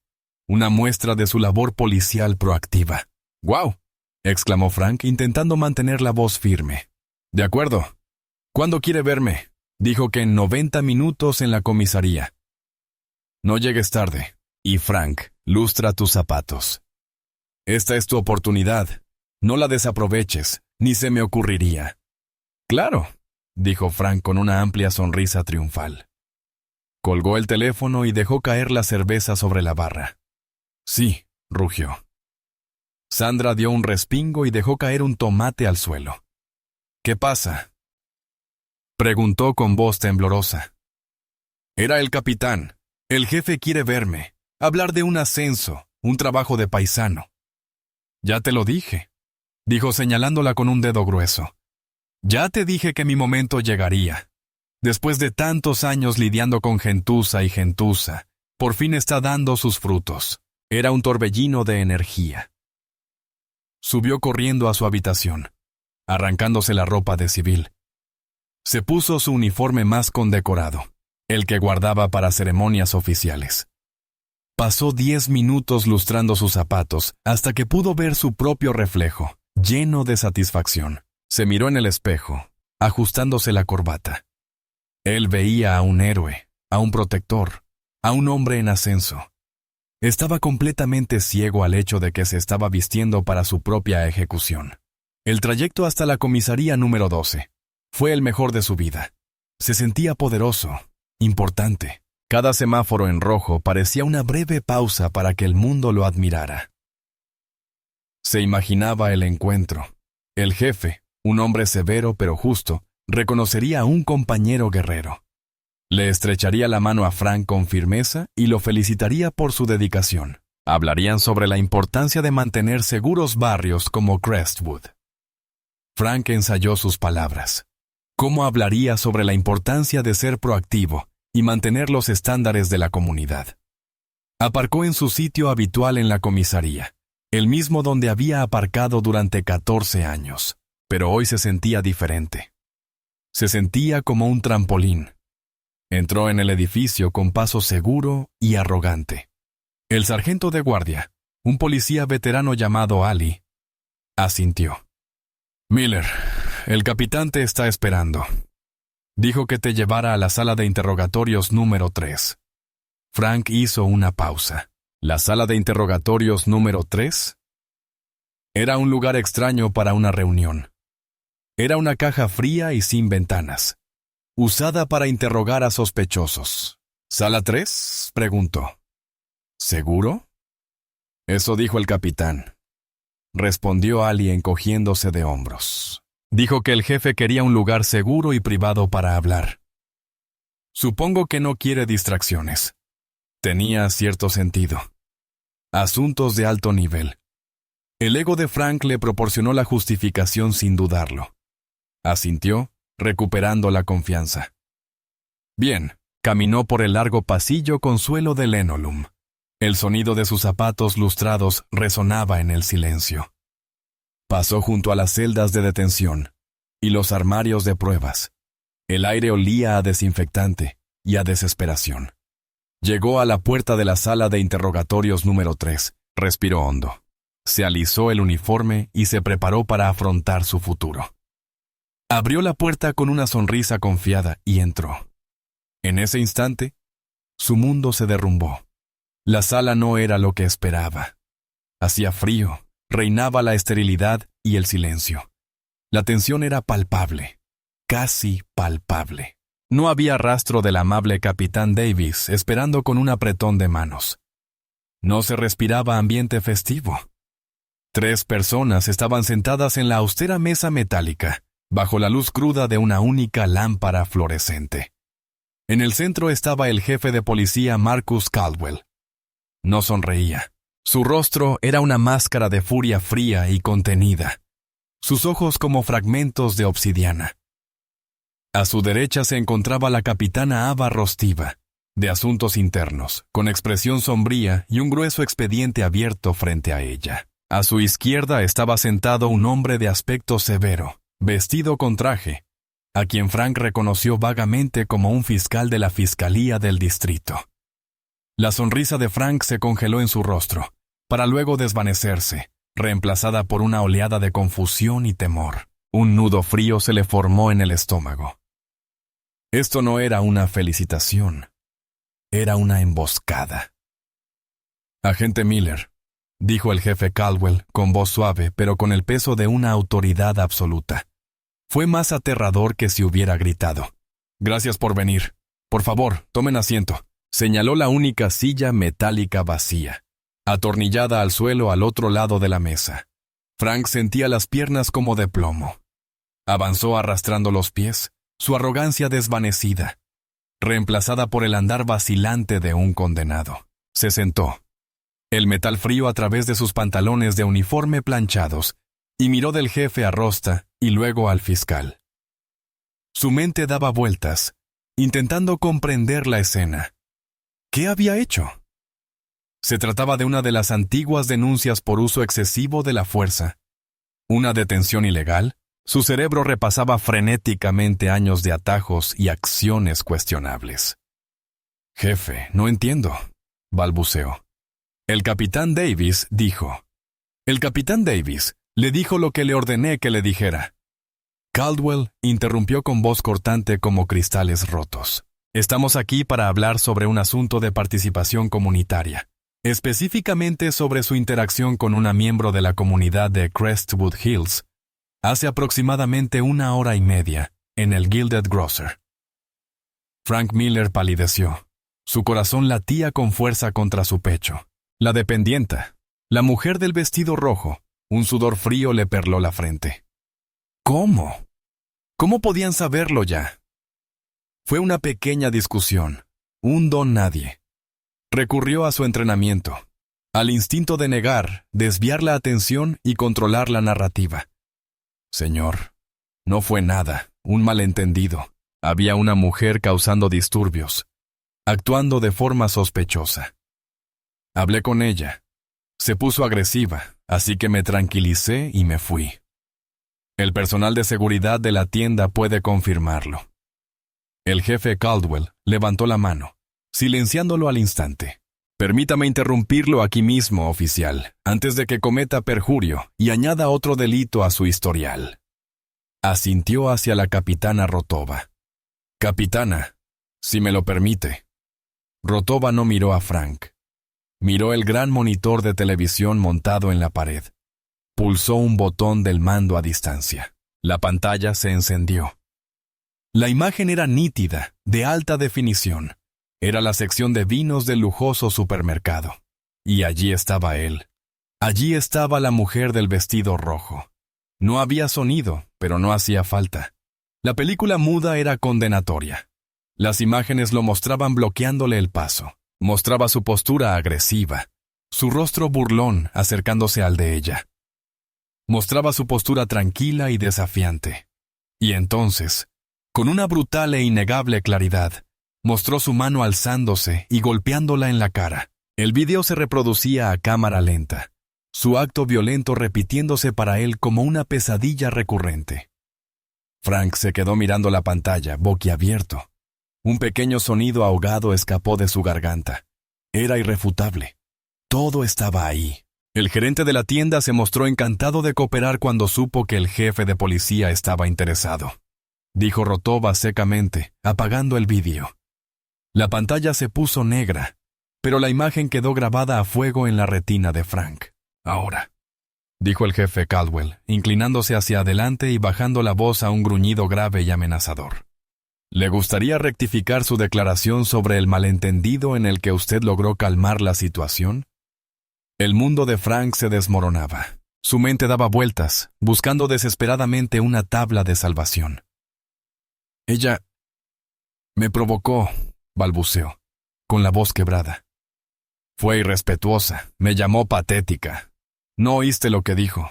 una muestra de su labor policial proactiva. «¡Guau!», exclamó Frank, intentando mantener la voz firme. «De acuerdo. ¿Cuándo quiere verme?». Dijo que en 90 minutos en la comisaría. «No llegues tarde. Y Frank, lustra tus zapatos. Esta es tu oportunidad. No la desaproveches, ni se me ocurriría». «Claro», dijo Frank con una amplia sonrisa triunfal. Colgó el teléfono y dejó caer la cerveza sobre la barra. «Sí», rugió. Sandra dio un respingo y dejó caer un tomate al suelo. ¿Qué pasa?, preguntó con voz temblorosa. Era el capitán. El jefe quiere verme, hablar de un ascenso, un trabajo de paisano. Ya te lo dije, dijo señalándola con un dedo grueso. Ya te dije que mi momento llegaría. Después de tantos años lidiando con gentuza y gentuza, por fin está dando sus frutos. Era un torbellino de energía. Subió corriendo a su habitación, arrancándose la ropa de civil. Se puso su uniforme más condecorado, el que guardaba para ceremonias oficiales. Pasó 10 minutos lustrando sus zapatos hasta que pudo ver su propio reflejo, lleno de satisfacción. Se miró en el espejo, ajustándose la corbata. Él veía a un héroe, a un protector, a un hombre en ascenso. Estaba completamente ciego al hecho de que se estaba vistiendo para su propia ejecución. El trayecto hasta la comisaría número 12 fue el mejor de su vida. Se sentía poderoso, importante. Cada semáforo en rojo parecía una breve pausa para que el mundo lo admirara. Se imaginaba el encuentro. El jefe, un hombre severo pero justo, reconocería a un compañero guerrero. Le estrecharía la mano a Frank con firmeza y lo felicitaría por su dedicación. Hablarían sobre la importancia de mantener seguros barrios como Crestwood. Frank ensayó sus palabras. ¿Cómo hablaría sobre la importancia de ser proactivo y mantener los estándares de la comunidad? Aparcó en su sitio habitual en la comisaría, el mismo donde había aparcado durante 14 años, pero hoy se sentía diferente. Se sentía como un trampolín. Entró en el edificio con paso seguro y arrogante. El sargento de guardia, un policía veterano llamado Ali, asintió. Miller, el capitán te está esperando. Dijo que te llevara a la sala de interrogatorios número 3. Frank hizo una pausa. ¿La sala de interrogatorios número 3? Era un lugar extraño para una reunión. Era una caja fría y sin ventanas, usada para interrogar a sospechosos. ¿Sala 3? Preguntó. ¿Seguro? Eso dijo el capitán. Respondió Ali encogiéndose de hombros. Dijo que el jefe quería un lugar seguro y privado para hablar. Supongo que no quiere distracciones. Tenía cierto sentido. Asuntos de alto nivel. El ego de Frank le proporcionó la justificación sin dudarlo. Asintió, recuperando la confianza. Bien, caminó por el largo pasillo con suelo de linóleo. El sonido de sus zapatos lustrados resonaba en el silencio. Pasó junto a las celdas de detención y los armarios de pruebas. El aire olía a desinfectante y a desesperación. Llegó a la puerta de la sala de interrogatorios número 3. Respiró hondo. Se alisó el uniforme y se preparó para afrontar su futuro. Abrió la puerta con una sonrisa confiada y entró. En ese instante, su mundo se derrumbó. La sala no era lo que esperaba. Hacía frío, reinaba la esterilidad y el silencio. La tensión era palpable, casi palpable. No había rastro del amable capitán Davis esperando con un apretón de manos. No se respiraba ambiente festivo. 3 personas estaban sentadas en la austera mesa metálica, bajo la luz cruda de una única lámpara fluorescente. En el centro estaba el jefe de policía Marcus Caldwell. No sonreía. Su rostro era una máscara de furia fría y contenida. Sus ojos como fragmentos de obsidiana. A su derecha se encontraba la capitana Ava Rostiva, de Asuntos Internos, con expresión sombría y un grueso expediente abierto frente a ella. A su izquierda estaba sentado un hombre de aspecto severo, vestido con traje, a quien Frank reconoció vagamente como un fiscal de la Fiscalía del Distrito. La sonrisa de Frank se congeló en su rostro, para luego desvanecerse, reemplazada por una oleada de confusión y temor. Un nudo frío se le formó en el estómago. Esto no era una felicitación, era una emboscada. Agente Miller, dijo el jefe Caldwell con voz suave pero con el peso de una autoridad absoluta. Fue más aterrador que si hubiera gritado. Gracias por venir. Por favor, tomen asiento. Señaló la única silla metálica vacía. atornillada al suelo al otro lado de la mesa. Frank sentía las piernas como de plomo. Avanzó arrastrando los pies, su arrogancia desvanecida, reemplazada por el andar vacilante de un condenado. Se sentó, el metal frío a través de sus pantalones de uniforme planchados, y miró del jefe a Rosta y luego al fiscal. Su mente daba vueltas, intentando comprender la escena. ¿Qué había hecho? Se trataba de una de las antiguas denuncias por uso excesivo de la fuerza. Una detención ilegal. Su cerebro repasaba frenéticamente años de atajos y acciones cuestionables. «Jefe, no entiendo», balbuceó. El capitán Davis dijo. El capitán Davis le dijo lo que le ordené que le dijera. Caldwell interrumpió con voz cortante como cristales rotos. «Estamos aquí para hablar sobre un asunto de participación comunitaria, específicamente sobre su interacción con una miembro de la comunidad de Crestwood Hills, hace aproximadamente 1 hora y media, en el Gilded Grocer». Frank Miller palideció. Su corazón latía con fuerza contra su pecho. La dependienta, la mujer del vestido rojo, un sudor frío le perló la frente. ¿Cómo? ¿Cómo podían saberlo ya? Fue una pequeña discusión, un don nadie. Recurrió a su entrenamiento, al instinto de negar, desviar la atención y controlar la narrativa. «Señor, no fue nada, un malentendido. Había una mujer causando disturbios, actuando de forma sospechosa. Hablé con ella. Se puso agresiva, así que me tranquilicé y me fui. El personal de seguridad de la tienda puede confirmarlo». El jefe Caldwell levantó la mano, silenciándolo al instante. «Permítame interrumpirlo aquí mismo, oficial, antes de que cometa perjurio y añada otro delito a su historial». Asintió hacia la capitana Rotova. «Capitana, si me lo permite». Rotova no miró a Frank. Miró el gran monitor de televisión montado en la pared. Pulsó un botón del mando a distancia. La pantalla se encendió. La imagen era nítida, de alta definición. Era la sección de vinos del lujoso supermercado. Y allí estaba él. Allí estaba la mujer del vestido rojo. No había sonido, pero no hacía falta. La película muda era condenatoria. Las imágenes lo mostraban bloqueándole el paso. Mostraba su postura agresiva, su rostro burlón acercándose al de ella. Mostraba su postura tranquila y desafiante. Y entonces, con una brutal e innegable claridad, mostró su mano alzándose y golpeándola en la cara. El vídeo se reproducía a cámara lenta, su acto violento repitiéndose para él como una pesadilla recurrente. Frank se quedó mirando la pantalla, boquiabierto. Un pequeño sonido ahogado escapó de su garganta. Era irrefutable. Todo estaba ahí. El gerente de la tienda se mostró encantado de cooperar cuando supo que el jefe de policía estaba interesado. Dijo Rotova secamente, apagando el vídeo. La pantalla se puso negra, pero la imagen quedó grabada a fuego en la retina de Frank. «Ahora», dijo el jefe Caldwell, inclinándose hacia adelante y bajando la voz a un gruñido grave y amenazador. «¿Le gustaría rectificar su declaración sobre el malentendido en el que usted logró calmar la situación?» El mundo de Frank se desmoronaba. Su mente daba vueltas, buscando desesperadamente una tabla de salvación. «Ella me provocó», balbuceó, con la voz quebrada. «Fue irrespetuosa, me llamó patética. ¿No oíste lo que dijo?»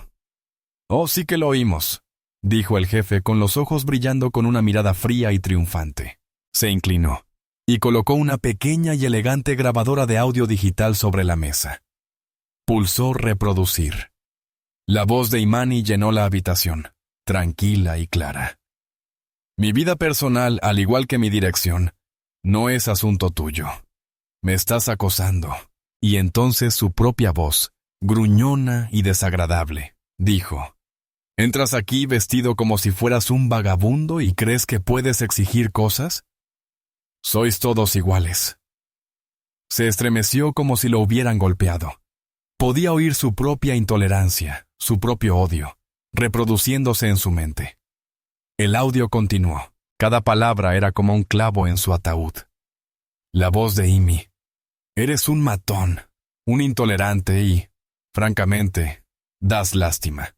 «Oh, sí que lo oímos», dijo el jefe con los ojos brillando con una mirada fría y triunfante. Se inclinó y colocó una pequeña y elegante grabadora de audio digital sobre la mesa. Pulsó reproducir. La voz de Imani llenó la habitación, tranquila y clara. «Mi vida personal, al igual que mi dirección, no es asunto tuyo. Me estás acosando». Y entonces su propia voz, gruñona y desagradable, dijo: «¿Entras aquí vestido como si fueras un vagabundo y crees que puedes exigir cosas? Sois todos iguales». Se estremeció como si lo hubieran golpeado. Podía oír su propia intolerancia, su propio odio, reproduciéndose en su mente. El audio continuó. Cada palabra era como un clavo en su ataúd. La voz de Imi: «Eres un matón. un intolerante y, francamente, das lástima.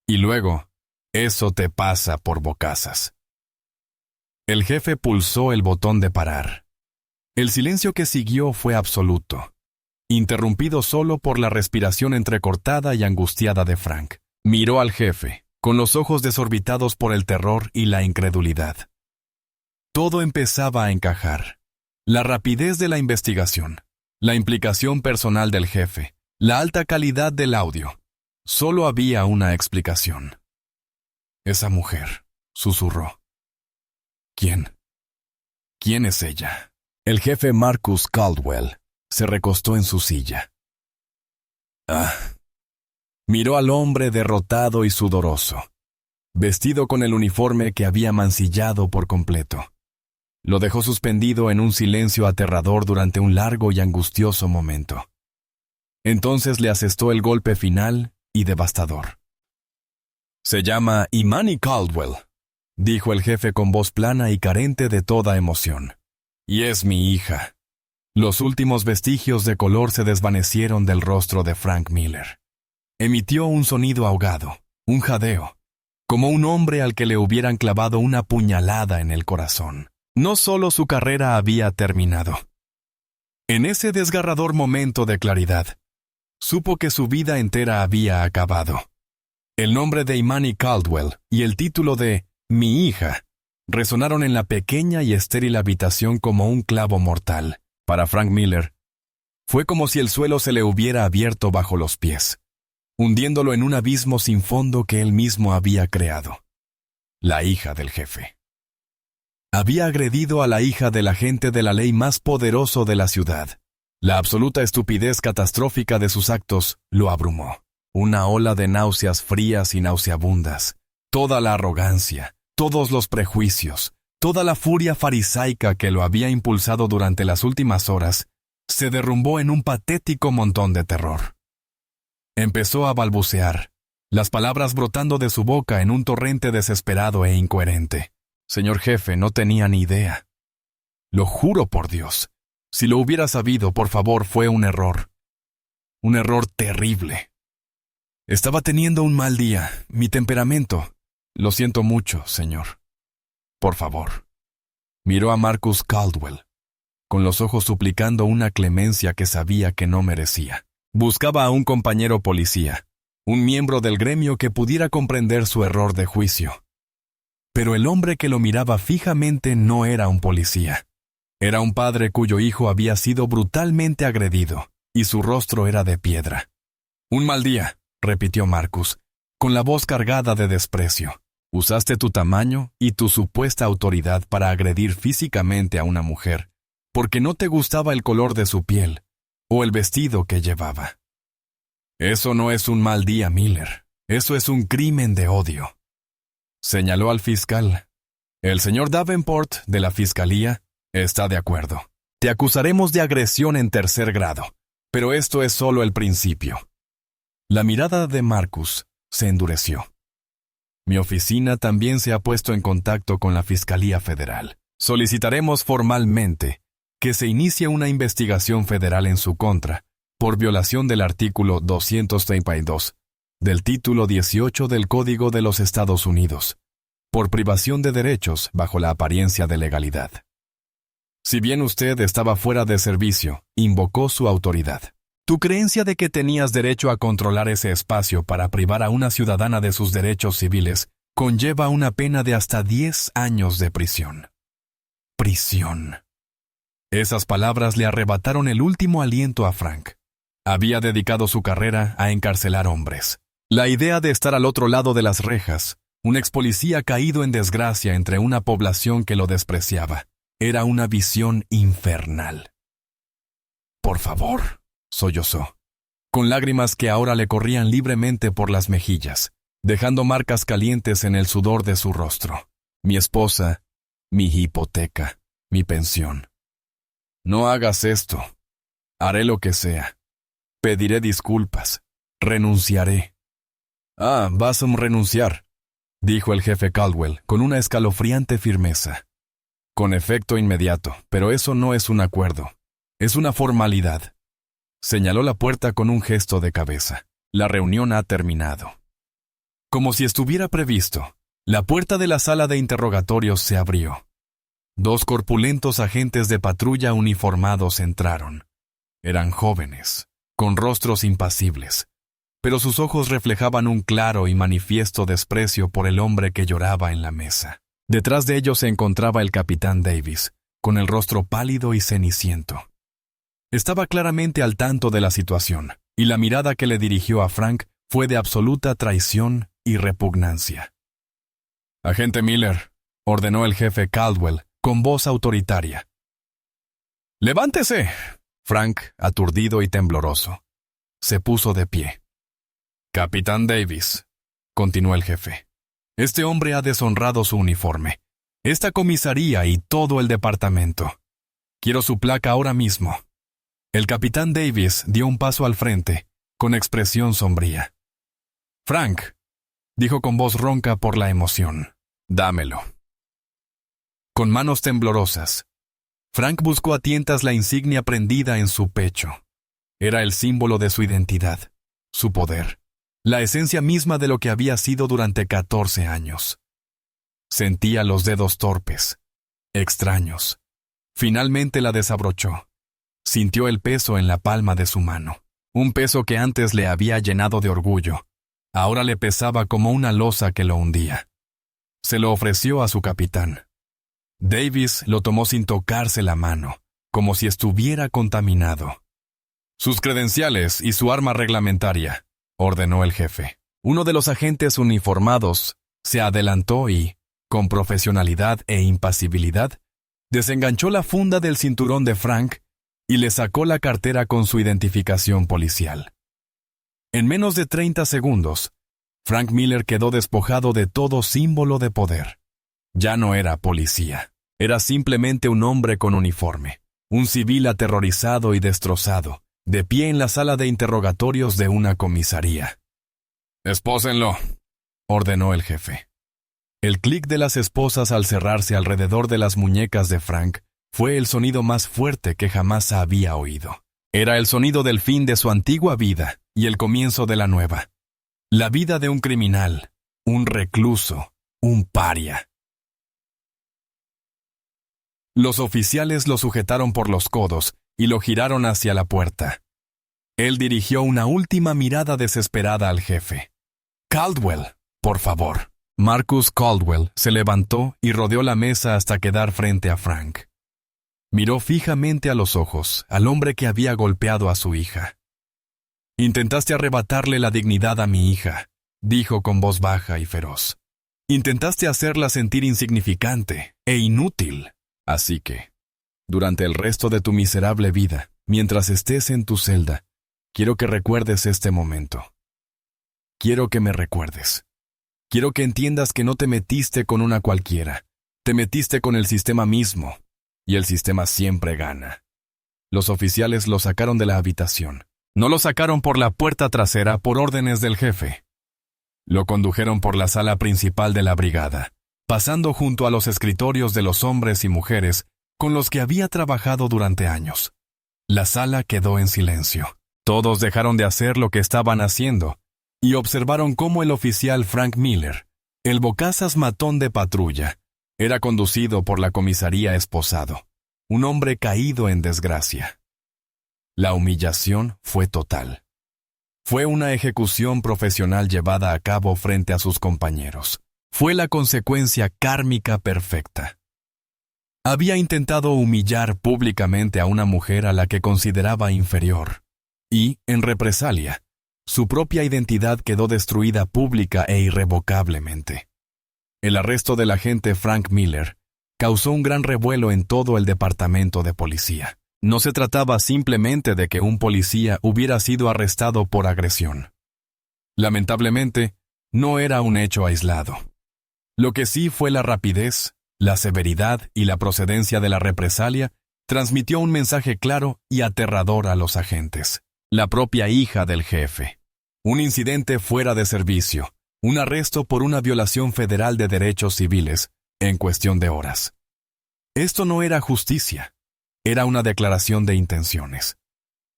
Y luego, eso te pasa por bocazas. El jefe pulsó el botón de parar. El silencio que siguió fue absoluto, interrumpido solo por la respiración entrecortada y angustiada de Frank. Miró al jefe, con los ojos desorbitados por el terror y la incredulidad. Todo empezaba a encajar. La rapidez de la investigación, la implicación personal del jefe, la alta calidad del audio. Solo había una explicación. Esa mujer, susurró. ¿Quién? ¿Quién es ella? El jefe Marcus Caldwell se recostó en su silla. Miró al hombre derrotado y sudoroso, vestido con el uniforme que había mancillado por completo. Lo dejó suspendido en un silencio aterrador durante un largo y angustioso momento. Entonces le asestó el golpe final y devastador. «Se llama Imani Caldwell», dijo el jefe con voz plana y carente de toda emoción. «Y es mi hija». Los últimos vestigios de color se desvanecieron del rostro de Frank Miller. Emitió un sonido ahogado, un jadeo, como un hombre al que le hubieran clavado una puñalada en el corazón. No solo su carrera había terminado. En ese desgarrador momento de claridad, supo que su vida entera había acabado. El nombre de Imani Caldwell y el título de «Mi hija» resonaron en la pequeña y estéril habitación como un clavo mortal. Para Frank Miller, fue como si el suelo se le hubiera abierto bajo los pies, hundiéndolo en un abismo sin fondo que él mismo había creado. La hija del jefe. Había agredido a la hija del agente de la ley más poderoso de la ciudad. La absoluta estupidez catastrófica de sus actos lo abrumó. Una ola de náuseas frías y nauseabundas. Toda la arrogancia, todos los prejuicios, toda la furia farisaica que lo había impulsado durante las últimas horas, se derrumbó en un patético montón de terror. Empezó a balbucear, las palabras brotando de su boca en un torrente desesperado e incoherente. Señor jefe, no tenía ni idea. Lo juro por Dios. Si lo hubiera sabido, por favor, fue un error. Un error terrible. Estaba teniendo un mal día, mi temperamento. Lo siento mucho, señor. Por favor. Miró a Marcus Caldwell, con los ojos suplicando una clemencia que sabía que no merecía. Buscaba a un compañero policía, un miembro del gremio que pudiera comprender su error de juicio. Pero el hombre que lo miraba fijamente no era un policía. Era un padre cuyo hijo había sido brutalmente agredido, y su rostro era de piedra. «Un mal día», repitió Marcus, con la voz cargada de desprecio. «Usaste tu tamaño y tu supuesta autoridad para agredir físicamente a una mujer, porque no te gustaba el color de su piel, o el vestido que llevaba. Eso no es un mal día, Miller. Eso es un crimen de odio». Señaló al fiscal. «El señor Davenport, de la fiscalía, está de acuerdo. Te acusaremos de agresión en tercer grado, pero esto es solo el principio». La mirada de Marcus se endureció. «Mi oficina también se ha puesto en contacto con la Fiscalía Federal. Solicitaremos formalmente que se inicie una investigación federal en su contra por violación del artículo 232 del título 18 del Código de los Estados Unidos, por privación de derechos bajo la apariencia de legalidad. Si bien usted estaba fuera de servicio, invocó su autoridad. Tu creencia de que tenías derecho a controlar ese espacio para privar a una ciudadana de sus derechos civiles conlleva una pena de hasta 10 años de prisión. Prisión. Esas palabras le arrebataron el último aliento a Frank. Había dedicado su carrera a encarcelar hombres. La idea de estar al otro lado de las rejas, un expolicía caído en desgracia entre una población que lo despreciaba, era una visión infernal. «Por favor», sollozó, con lágrimas que ahora le corrían libremente por las mejillas, dejando marcas calientes en el sudor de su rostro. «Mi esposa, mi hipoteca, mi pensión. No hagas esto. Haré lo que sea. Pediré disculpas. Renunciaré». «Vas a renunciar», dijo el jefe Caldwell con una escalofriante firmeza. «Con efecto inmediato, pero eso no es un acuerdo. Es una formalidad. Señaló la puerta con un gesto de cabeza. La reunión ha terminado. Como si estuviera previsto, la puerta de la sala de interrogatorios se abrió. 2 corpulentos agentes de patrulla uniformados entraron. Eran jóvenes, con rostros impasibles, pero sus ojos reflejaban un claro y manifiesto desprecio por el hombre que lloraba en la mesa. Detrás de ellos se encontraba el capitán Davis, con el rostro pálido y ceniciento. Estaba claramente al tanto de la situación, y la mirada que le dirigió a Frank fue de absoluta traición y repugnancia. «Agente Miller», ordenó el jefe Caldwell, con voz autoritaria. «Levántese». Frank, aturdido y tembloroso, se puso de pie. «Capitán Davis», continuó el jefe, «este hombre ha deshonrado su uniforme, esta comisaría y todo el departamento. Quiero su placa ahora mismo». El capitán Davis dio un paso al frente, con expresión sombría. «Frank», dijo con voz ronca por la emoción, «dámelo». Con manos temblorosas, Frank buscó a tientas la insignia prendida en su pecho. Era el símbolo de su identidad, su poder, la esencia misma de lo que había sido durante 14 años. Sentía los dedos torpes, extraños. Finalmente la desabrochó. Sintió el peso en la palma de su mano, un peso que antes le había llenado de orgullo. Ahora le pesaba como una losa que lo hundía. Se lo ofreció a su capitán. Davis lo tomó sin tocarse la mano, como si estuviera contaminado. «Sus credenciales y su arma reglamentaria», ordenó el jefe. Uno de los agentes uniformados se adelantó y, con profesionalidad e impasibilidad, desenganchó la funda del cinturón de Frank y le sacó la cartera con su identificación policial. En menos de 30 segundos, Frank Miller quedó despojado de todo símbolo de poder. Ya no era policía, era simplemente un hombre con uniforme, un civil aterrorizado y destrozado, de pie en la sala de interrogatorios de una comisaría. «Espósenlo», ordenó el jefe. El clic de las esposas al cerrarse alrededor de las muñecas de Frank fue el sonido más fuerte que jamás había oído. Era el sonido del fin de su antigua vida y el comienzo de la nueva. La vida de un criminal, un recluso, un paria. Los oficiales lo sujetaron por los codos y lo giraron hacia la puerta. Él dirigió una última mirada desesperada al jefe. «Caldwell, por favor». Marcus Caldwell se levantó y rodeó la mesa hasta quedar frente a Frank. Miró fijamente a los ojos al hombre que había golpeado a su hija. «Intentaste arrebatarle la dignidad a mi hija», dijo con voz baja y feroz. «Intentaste hacerla sentir insignificante e inútil. Así que, durante el resto de tu miserable vida, mientras estés en tu celda, quiero que recuerdes este momento. Quiero que me recuerdes. Quiero que entiendas que no te metiste con una cualquiera. Te metiste con el sistema mismo, y el sistema siempre gana». Los oficiales lo sacaron de la habitación. No lo sacaron por la puerta trasera por órdenes del jefe. Lo condujeron por la sala principal de la brigada, pasando junto a los escritorios de los hombres y mujeres con los que había trabajado durante años. La sala quedó en silencio. Todos dejaron de hacer lo que estaban haciendo y observaron cómo el oficial Frank Miller, el bocazas matón de patrulla, era conducido por la comisaría esposado, un hombre caído en desgracia. La humillación fue total. Fue una ejecución profesional llevada a cabo frente a sus compañeros. Fue la consecuencia kármica perfecta. Había intentado humillar públicamente a una mujer a la que consideraba inferior, y, en represalia, su propia identidad quedó destruida pública e irrevocablemente. El arresto del agente Frank Miller causó un gran revuelo en todo el departamento de policía. No se trataba simplemente de que un policía hubiera sido arrestado por agresión. Lamentablemente, no era un hecho aislado. Lo que sí fue la rapidez, la severidad y la procedencia de la represalia transmitió un mensaje claro y aterrador a los agentes. La propia hija del jefe. Un incidente fuera de servicio, un arresto por una violación federal de derechos civiles, en cuestión de horas. Esto no era justicia, era una declaración de intenciones.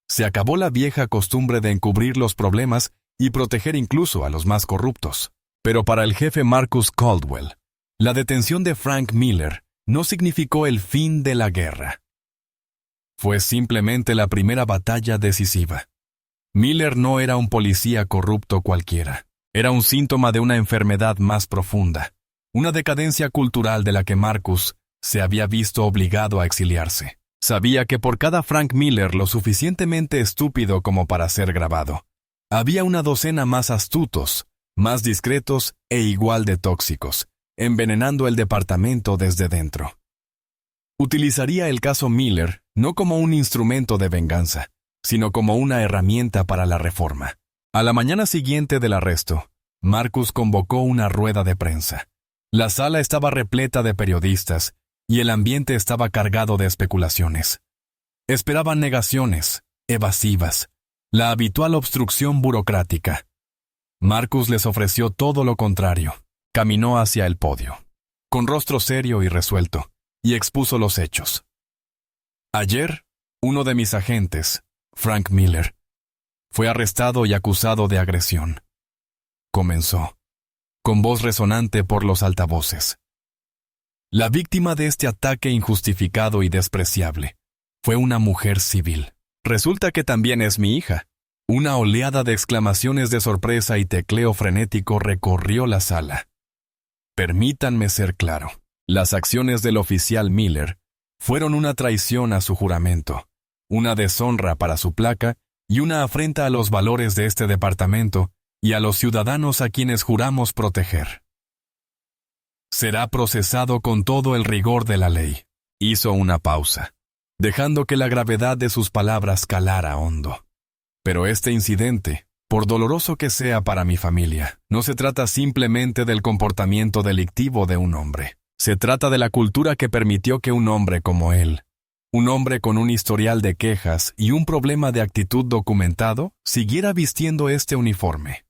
Se acabó la vieja costumbre de encubrir los problemas y proteger incluso a los más corruptos. Pero para el jefe Marcus Caldwell, la detención de Frank Miller no significó el fin de la guerra. Fue simplemente la primera batalla decisiva. Miller no era un policía corrupto cualquiera. Era un síntoma de una enfermedad más profunda, una decadencia cultural de la que Marcus se había visto obligado a exiliarse. Sabía que por cada Frank Miller lo suficientemente estúpido como para ser grabado, había una docena más astutos, más discretos e igual de tóxicos, envenenando el departamento desde dentro. Utilizaría el caso Miller no como un instrumento de venganza, sino como una herramienta para la reforma. A la mañana siguiente del arresto, Marcus convocó una rueda de prensa. La sala estaba repleta de periodistas y el ambiente estaba cargado de especulaciones. Esperaban negaciones, evasivas, la habitual obstrucción burocrática. Marcus les ofreció todo lo contrario. Caminó hacia el podio, con rostro serio y resuelto, y expuso los hechos. Ayer, uno de mis agentes, Frank Miller, fue arrestado y acusado de agresión. Comenzó, con voz resonante por los altavoces. La víctima de este ataque injustificado y despreciable fue una mujer civil. Resulta que también es mi hija. Una oleada de exclamaciones de sorpresa y tecleo frenético recorrió la sala. Permítanme ser claro, las acciones del oficial Miller fueron una traición a su juramento, una deshonra para su placa y una afrenta a los valores de este departamento y a los ciudadanos a quienes juramos proteger. Será procesado con todo el rigor de la ley. Hizo una pausa, dejando que la gravedad de sus palabras calara hondo. Pero este incidente, por doloroso que sea para mi familia, no se trata simplemente del comportamiento delictivo de un hombre. Se trata de la cultura que permitió que un hombre como él, un hombre con un historial de quejas y un problema de actitud documentado, siguiera vistiendo este uniforme.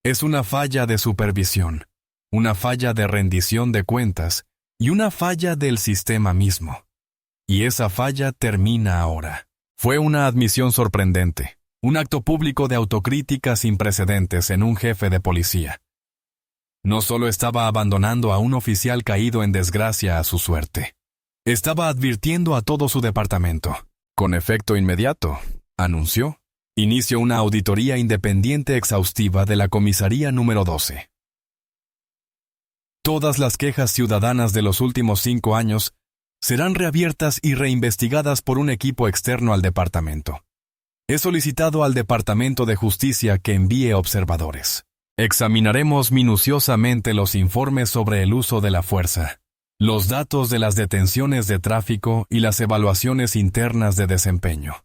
Es una falla de supervisión, una falla de rendición de cuentas y una falla del sistema mismo. Y esa falla termina ahora. Fue una admisión sorprendente, un acto público de autocrítica sin precedentes en un jefe de policía. No solo estaba abandonando a un oficial caído en desgracia a su suerte, estaba advirtiendo a todo su departamento. Con efecto inmediato, anunció, inicio una auditoría independiente exhaustiva de la comisaría número 12. Todas las quejas ciudadanas de los últimos 5 años serán reabiertas y reinvestigadas por un equipo externo al departamento. He solicitado al Departamento de Justicia que envíe observadores. Examinaremos minuciosamente los informes sobre el uso de la fuerza, los datos de las detenciones de tráfico y las evaluaciones internas de desempeño.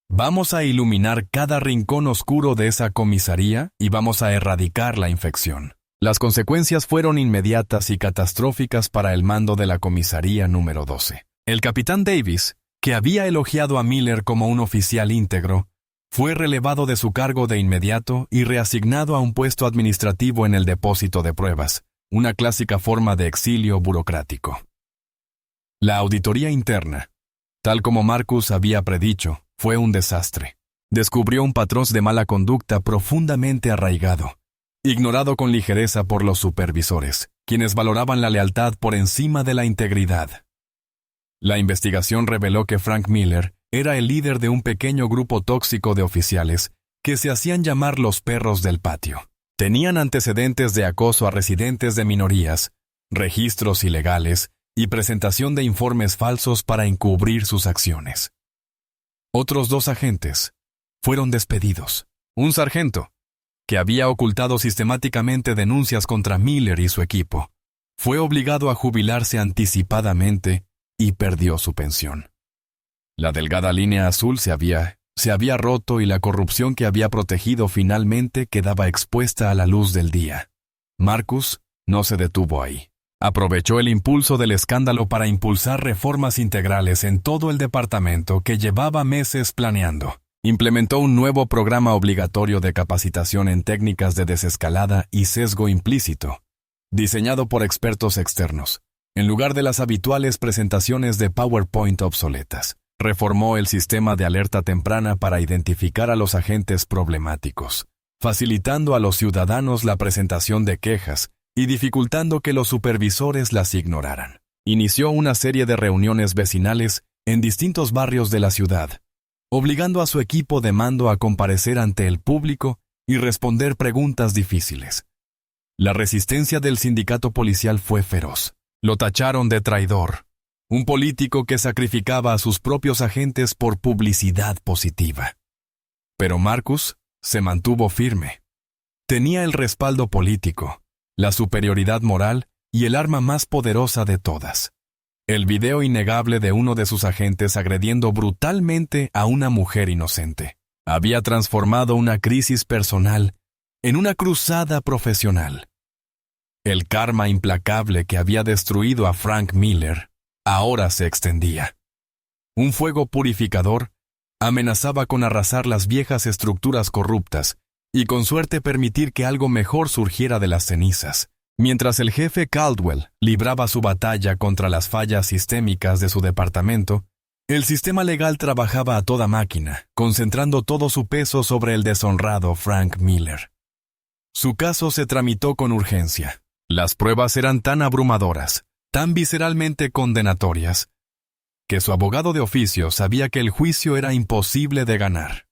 Vamos a iluminar cada rincón oscuro de esa comisaría y vamos a erradicar la infección. Las consecuencias fueron inmediatas y catastróficas para el mando de la comisaría número 12. El capitán Davis, que había elogiado a Miller como un oficial íntegro, fue relevado de su cargo de inmediato y reasignado a un puesto administrativo en el depósito de pruebas, una clásica forma de exilio burocrático. La auditoría interna, tal como Marcus había predicho, fue un desastre. Descubrió un patrón de mala conducta profundamente arraigado, ignorado con ligereza por los supervisores, quienes valoraban la lealtad por encima de la integridad. La investigación reveló que Frank Miller era el líder de un pequeño grupo tóxico de oficiales que se hacían llamar los perros del patio. Tenían antecedentes de acoso a residentes de minorías, registros ilegales y presentación de informes falsos para encubrir sus acciones. Otros 2 agentes fueron despedidos. Un sargento, que había ocultado sistemáticamente denuncias contra Miller y su equipo, fue obligado a jubilarse anticipadamente y perdió su pensión. La delgada línea azul se había roto y la corrupción que había protegido finalmente quedaba expuesta a la luz del día. Marcus no se detuvo ahí. Aprovechó el impulso del escándalo para impulsar reformas integrales en todo el departamento que llevaba meses planeando. Implementó un nuevo programa obligatorio de capacitación en técnicas de desescalada y sesgo implícito, diseñado por expertos externos, en lugar de las habituales presentaciones de PowerPoint obsoletas. Reformó el sistema de alerta temprana para identificar a los agentes problemáticos, facilitando a los ciudadanos la presentación de quejas y dificultando que los supervisores las ignoraran. Inició una serie de reuniones vecinales en distintos barrios de la ciudad, obligando a su equipo de mando a comparecer ante el público y responder preguntas difíciles. La resistencia del sindicato policial fue feroz. Lo tacharon de traidor, un político que sacrificaba a sus propios agentes por publicidad positiva. Pero Marcus se mantuvo firme. Tenía el respaldo político, la superioridad moral y el arma más poderosa de todas. El video innegable de uno de sus agentes agrediendo brutalmente a una mujer inocente había transformado una crisis personal en una cruzada profesional. El karma implacable que había destruido a Frank Miller ahora se extendía. Un fuego purificador amenazaba con arrasar las viejas estructuras corruptas y con suerte permitir que algo mejor surgiera de las cenizas. Mientras el jefe Caldwell libraba su batalla contra las fallas sistémicas de su departamento, el sistema legal trabajaba a toda máquina, concentrando todo su peso sobre el deshonrado Frank Miller. Su caso se tramitó con urgencia. Las pruebas eran tan abrumadoras, tan visceralmente condenatorias, que su abogado de oficio sabía que el juicio era imposible de ganar.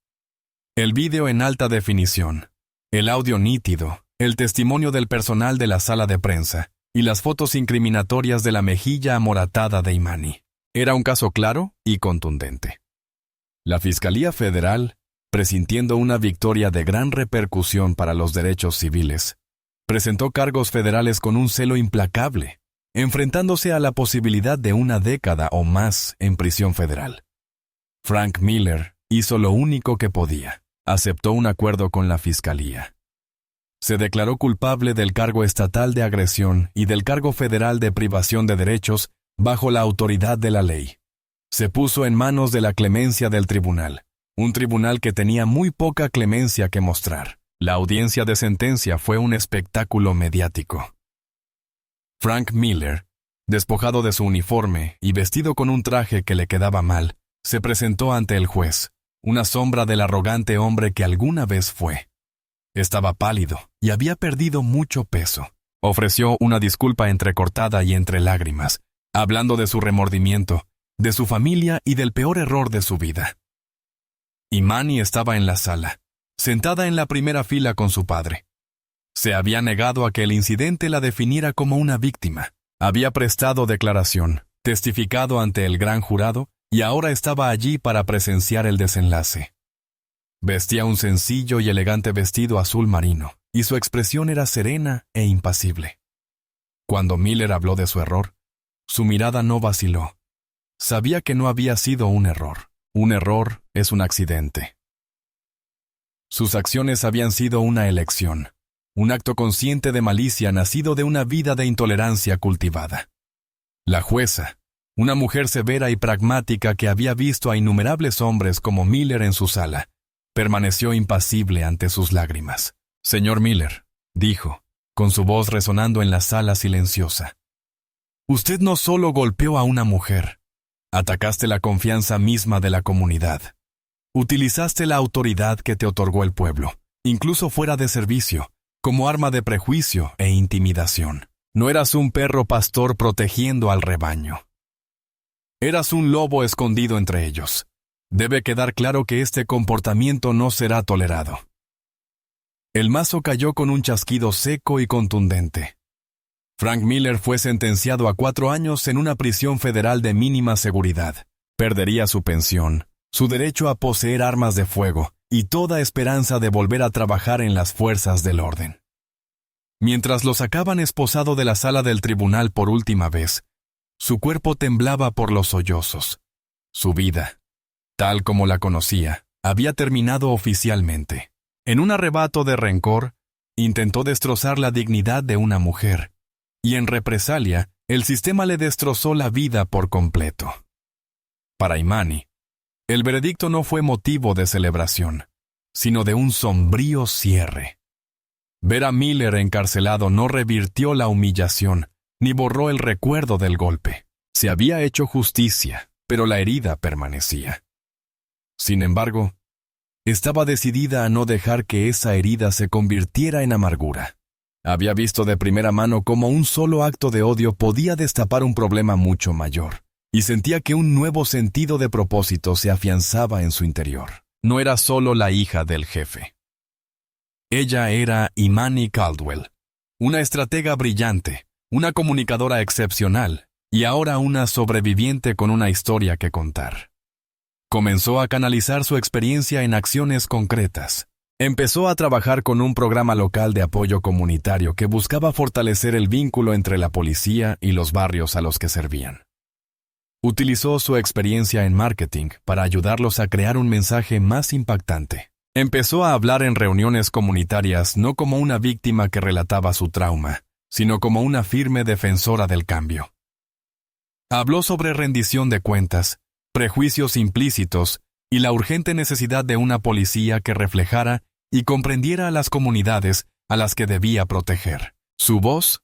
El vídeo en alta definición, el audio nítido, el testimonio del personal de la sala de prensa y las fotos incriminatorias de la mejilla amoratada de Imani. Era un caso claro y contundente. La Fiscalía Federal, presintiendo una victoria de gran repercusión para los derechos civiles, presentó cargos federales con un celo implacable, enfrentándose a la posibilidad de una década o más en prisión federal. Frank Miller hizo lo único que podía. Aceptó un acuerdo con la Fiscalía. Se declaró culpable del cargo estatal de agresión y del cargo federal de privación de derechos bajo la autoridad de la ley. Se puso en manos de la clemencia del tribunal, un tribunal que tenía muy poca clemencia que mostrar. La audiencia de sentencia fue un espectáculo mediático. Frank Miller, despojado de su uniforme y vestido con un traje que le quedaba mal, se presentó ante el juez, una sombra del arrogante hombre que alguna vez fue. Estaba pálido y había perdido mucho peso. Ofreció una disculpa entrecortada y entre lágrimas, hablando de su remordimiento, de su familia y del peor error de su vida. Imani estaba en la sala, sentada en la primera fila con su padre. Se había negado a que el incidente la definiera como una víctima. Había prestado declaración, testificado ante el gran jurado y ahora estaba allí para presenciar el desenlace. Vestía un sencillo y elegante vestido azul marino, y su expresión era serena e impasible. Cuando Miller habló de su error, su mirada no vaciló. Sabía que no había sido un error. Un error es un accidente. Sus acciones habían sido una elección, un acto consciente de malicia nacido de una vida de intolerancia cultivada. La jueza, una mujer severa y pragmática que había visto a innumerables hombres como Miller en su sala, permaneció impasible ante sus lágrimas. «Señor Miller», dijo, con su voz resonando en la sala silenciosa, «usted no solo golpeó a una mujer, atacaste la confianza misma de la comunidad. Utilizaste la autoridad que te otorgó el pueblo, incluso fuera de servicio, como arma de prejuicio e intimidación. No eras un perro pastor protegiendo al rebaño. Eras un lobo escondido entre ellos. Debe quedar claro que este comportamiento no será tolerado». El mazo cayó con un chasquido seco y contundente. Frank Miller fue sentenciado a 4 años en una prisión federal de mínima seguridad. Perdería su pensión, su derecho a poseer armas de fuego y toda esperanza de volver a trabajar en las fuerzas del orden. Mientras lo sacaban esposado de la sala del tribunal por última vez, su cuerpo temblaba por los sollozos. Su vida, tal como la conocía, había terminado oficialmente. En un arrebato de rencor, intentó destrozar la dignidad de una mujer, y en represalia, el sistema le destrozó la vida por completo. Para Imani, el veredicto no fue motivo de celebración, sino de un sombrío cierre. Ver a Miller encarcelado no revirtió la humillación, ni borró el recuerdo del golpe. Se había hecho justicia, pero la herida permanecía. Sin embargo, estaba decidida a no dejar que esa herida se convirtiera en amargura. Había visto de primera mano cómo un solo acto de odio podía destapar un problema mucho mayor, y sentía que un nuevo sentido de propósito se afianzaba en su interior. No era solo la hija del jefe. Ella era Imani Caldwell, una estratega brillante, una comunicadora excepcional, y ahora una sobreviviente con una historia que contar. Comenzó a canalizar su experiencia en acciones concretas. Empezó a trabajar con un programa local de apoyo comunitario que buscaba fortalecer el vínculo entre la policía y los barrios a los que servían. Utilizó su experiencia en marketing para ayudarlos a crear un mensaje más impactante. Empezó a hablar en reuniones comunitarias no como una víctima que relataba su trauma, sino como una firme defensora del cambio. Habló sobre rendición de cuentas, prejuicios implícitos y la urgente necesidad de una policía que reflejara y comprendiera a las comunidades a las que debía proteger. Su voz,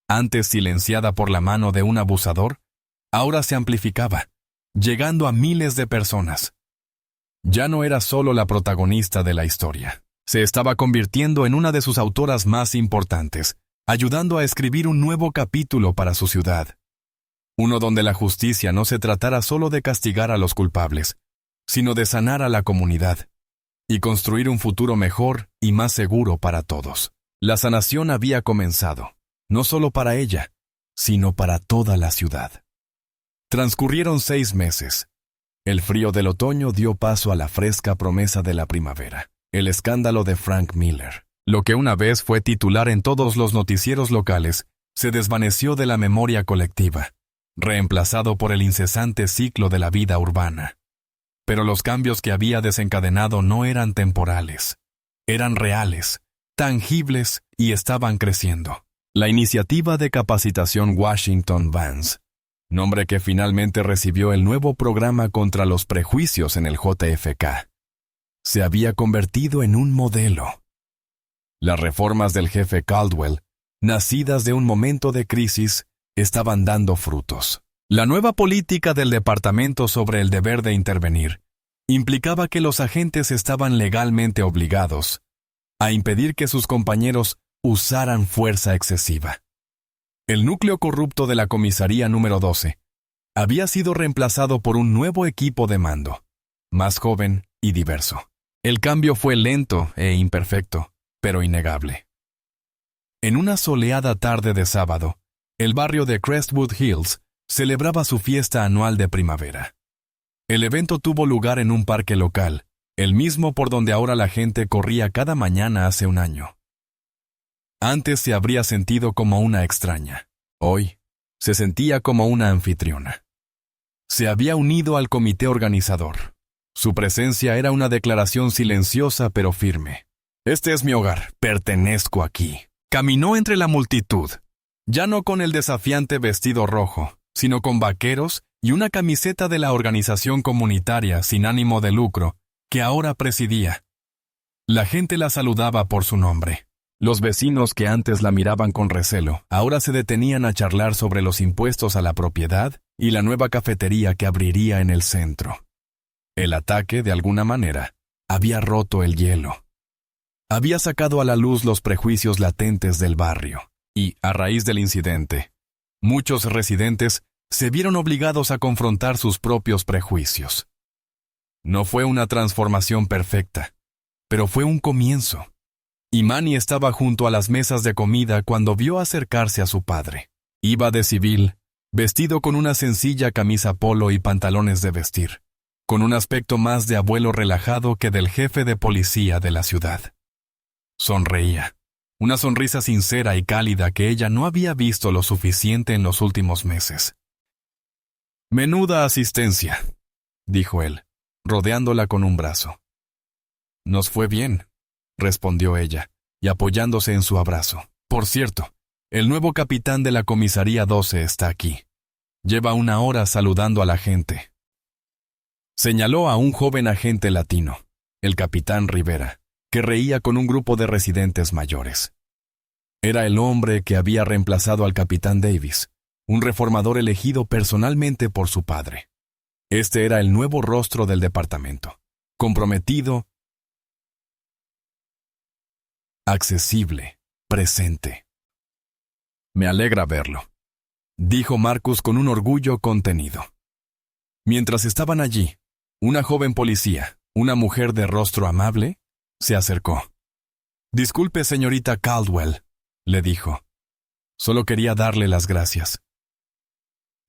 antes silenciada por la mano de un abusador, ahora se amplificaba, llegando a miles de personas. Ya no era solo la protagonista de la historia. Se estaba convirtiendo en una de sus autoras más importantes, ayudando a escribir un nuevo capítulo para su ciudad. Uno donde la justicia no se tratara solo de castigar a los culpables, sino de sanar a la comunidad y construir un futuro mejor y más seguro para todos. La sanación había comenzado, no solo para ella, sino para toda la ciudad. Transcurrieron 6 meses. El frío del otoño dio paso a la fresca promesa de la primavera. El escándalo de Frank Miller, lo que una vez fue titular en todos los noticieros locales, se desvaneció de la memoria colectiva, reemplazado por el incesante ciclo de la vida urbana. Pero los cambios que había desencadenado no eran temporales, eran reales, tangibles y estaban creciendo. La iniciativa de capacitación Washington Vance, nombre que finalmente recibió el nuevo programa contra los prejuicios en el JFK, se había convertido en un modelo. Las reformas del jefe Caldwell, nacidas de un momento de crisis, estaban dando frutos. La nueva política del departamento sobre el deber de intervenir implicaba que los agentes estaban legalmente obligados a impedir que sus compañeros usaran fuerza excesiva. El núcleo corrupto de la comisaría número 12 había sido reemplazado por un nuevo equipo de mando, más joven y diverso. El cambio fue lento e imperfecto, pero innegable. En una soleada tarde de sábado, el barrio de Crestwood Hills celebraba su fiesta anual de primavera. El evento tuvo lugar en un parque local, el mismo por donde ahora la gente corría cada mañana hace un año. Antes se habría sentido como una extraña. Hoy, se sentía como una anfitriona. Se había unido al comité organizador. Su presencia era una declaración silenciosa pero firme. Este es mi hogar, pertenezco aquí. Caminó entre la multitud, ya no con el desafiante vestido rojo, sino con vaqueros y una camiseta de la organización comunitaria sin ánimo de lucro que ahora presidía. La gente la saludaba por su nombre. Los vecinos que antes la miraban con recelo, ahora se detenían a charlar sobre los impuestos a la propiedad y la nueva cafetería que abriría en el centro. El ataque, de alguna manera, había roto el hielo. Había sacado a la luz los prejuicios latentes del barrio, y, a raíz del incidente, muchos residentes se vieron obligados a confrontar sus propios prejuicios. No fue una transformación perfecta, pero fue un comienzo. Imani estaba junto a las mesas de comida cuando vio acercarse a su padre. Iba de civil, vestido con una sencilla camisa polo y pantalones de vestir, con un aspecto más de abuelo relajado que del jefe de policía de la ciudad. Sonreía, una sonrisa sincera y cálida que ella no había visto lo suficiente en los últimos meses. «Menuda asistencia», dijo él, rodeándola con un brazo. «Nos fue bien», respondió ella, y apoyándose en su abrazo. «Por cierto, el nuevo capitán de la comisaría 12 está aquí. Lleva 1 hora saludando a la gente». Señaló a un joven agente latino, el capitán Rivera, que reía con un grupo de residentes mayores. Era el hombre que había reemplazado al capitán Davis, un reformador elegido personalmente por su padre. Este era el nuevo rostro del departamento. Comprometido, accesible, presente. Me alegra verlo, dijo Marcus con un orgullo contenido. Mientras estaban allí, una joven policía, una mujer de rostro amable, se acercó. Disculpe, señorita Caldwell, le dijo. Solo quería darle las gracias.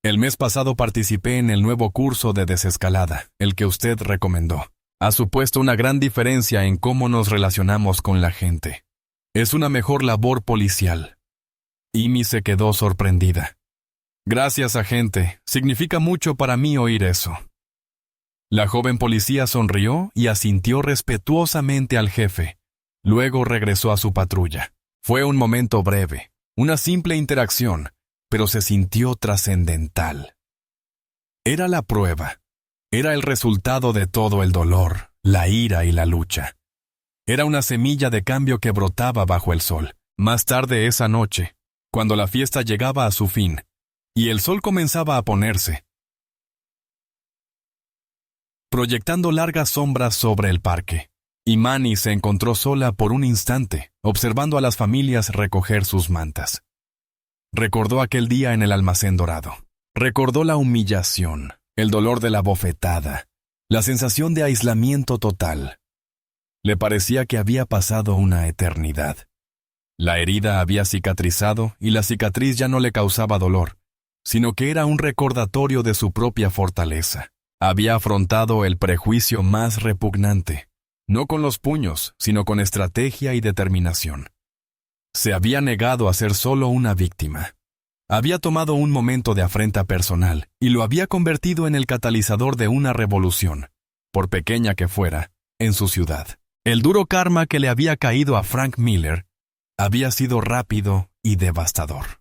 El mes pasado participé en el nuevo curso de desescalada, el que usted recomendó. Ha supuesto una gran diferencia en cómo nos relacionamos con la gente. Es una mejor labor policial. Amy se quedó sorprendida. Gracias, agente. Significa mucho para mí oír eso. La joven policía sonrió y asintió respetuosamente al jefe. Luego regresó a su patrulla. Fue un momento breve, una simple interacción, pero se sintió trascendental. Era la prueba. Era el resultado de todo el dolor, la ira y la lucha. Era una semilla de cambio que brotaba bajo el sol. Más tarde esa noche, cuando la fiesta llegaba a su fin, y el sol comenzaba a ponerse, proyectando largas sombras sobre el parque, y Manny se encontró sola por un instante, observando a las familias recoger sus mantas. Recordó aquel día en el almacén dorado. Recordó la humillación, el dolor de la bofetada, la sensación de aislamiento total. Le parecía que había pasado una eternidad. La herida había cicatrizado y la cicatriz ya no le causaba dolor, sino que era un recordatorio de su propia fortaleza. Había afrontado el prejuicio más repugnante, no con los puños, sino con estrategia y determinación. Se había negado a ser solo una víctima. Había tomado un momento de afrenta personal y lo había convertido en el catalizador de una revolución, por pequeña que fuera, en su ciudad. El duro karma que le había caído a Frank Miller había sido rápido y devastador.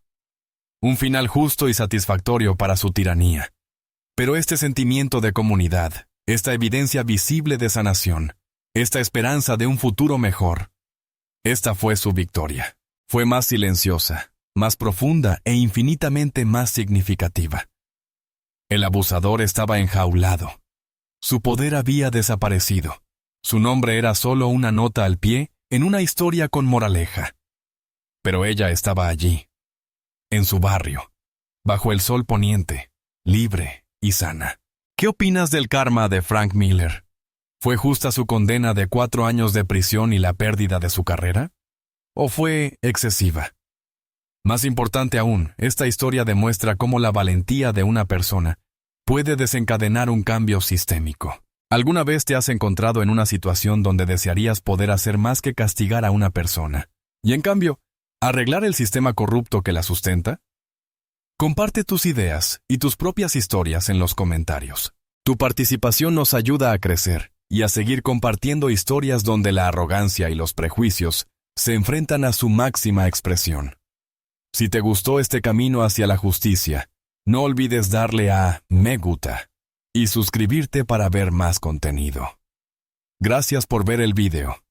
Un final justo y satisfactorio para su tiranía. Pero este sentimiento de comunidad, esta evidencia visible de sanación, esta esperanza de un futuro mejor, esta fue su victoria. Fue más silenciosa, más profunda e infinitamente más significativa. El abusador estaba enjaulado. Su poder había desaparecido. Su nombre era solo una nota al pie en una historia con moraleja. Pero ella estaba allí, en su barrio, bajo el sol poniente, libre y sana. ¿Qué opinas del karma de Frank Miller? ¿Fue justa su condena de 4 años de prisión y la pérdida de su carrera? ¿O fue excesiva? Más importante aún, esta historia demuestra cómo la valentía de una persona puede desencadenar un cambio sistémico. ¿Alguna vez te has encontrado en una situación donde desearías poder hacer más que castigar a una persona, y en cambio, arreglar el sistema corrupto que la sustenta? Comparte tus ideas y tus propias historias en los comentarios. Tu participación nos ayuda a crecer y a seguir compartiendo historias donde la arrogancia y los prejuicios se enfrentan a su máxima expresión. Si te gustó este camino hacia la justicia, no olvides darle a me gusta y suscribirte para ver más contenido. Gracias por ver el video.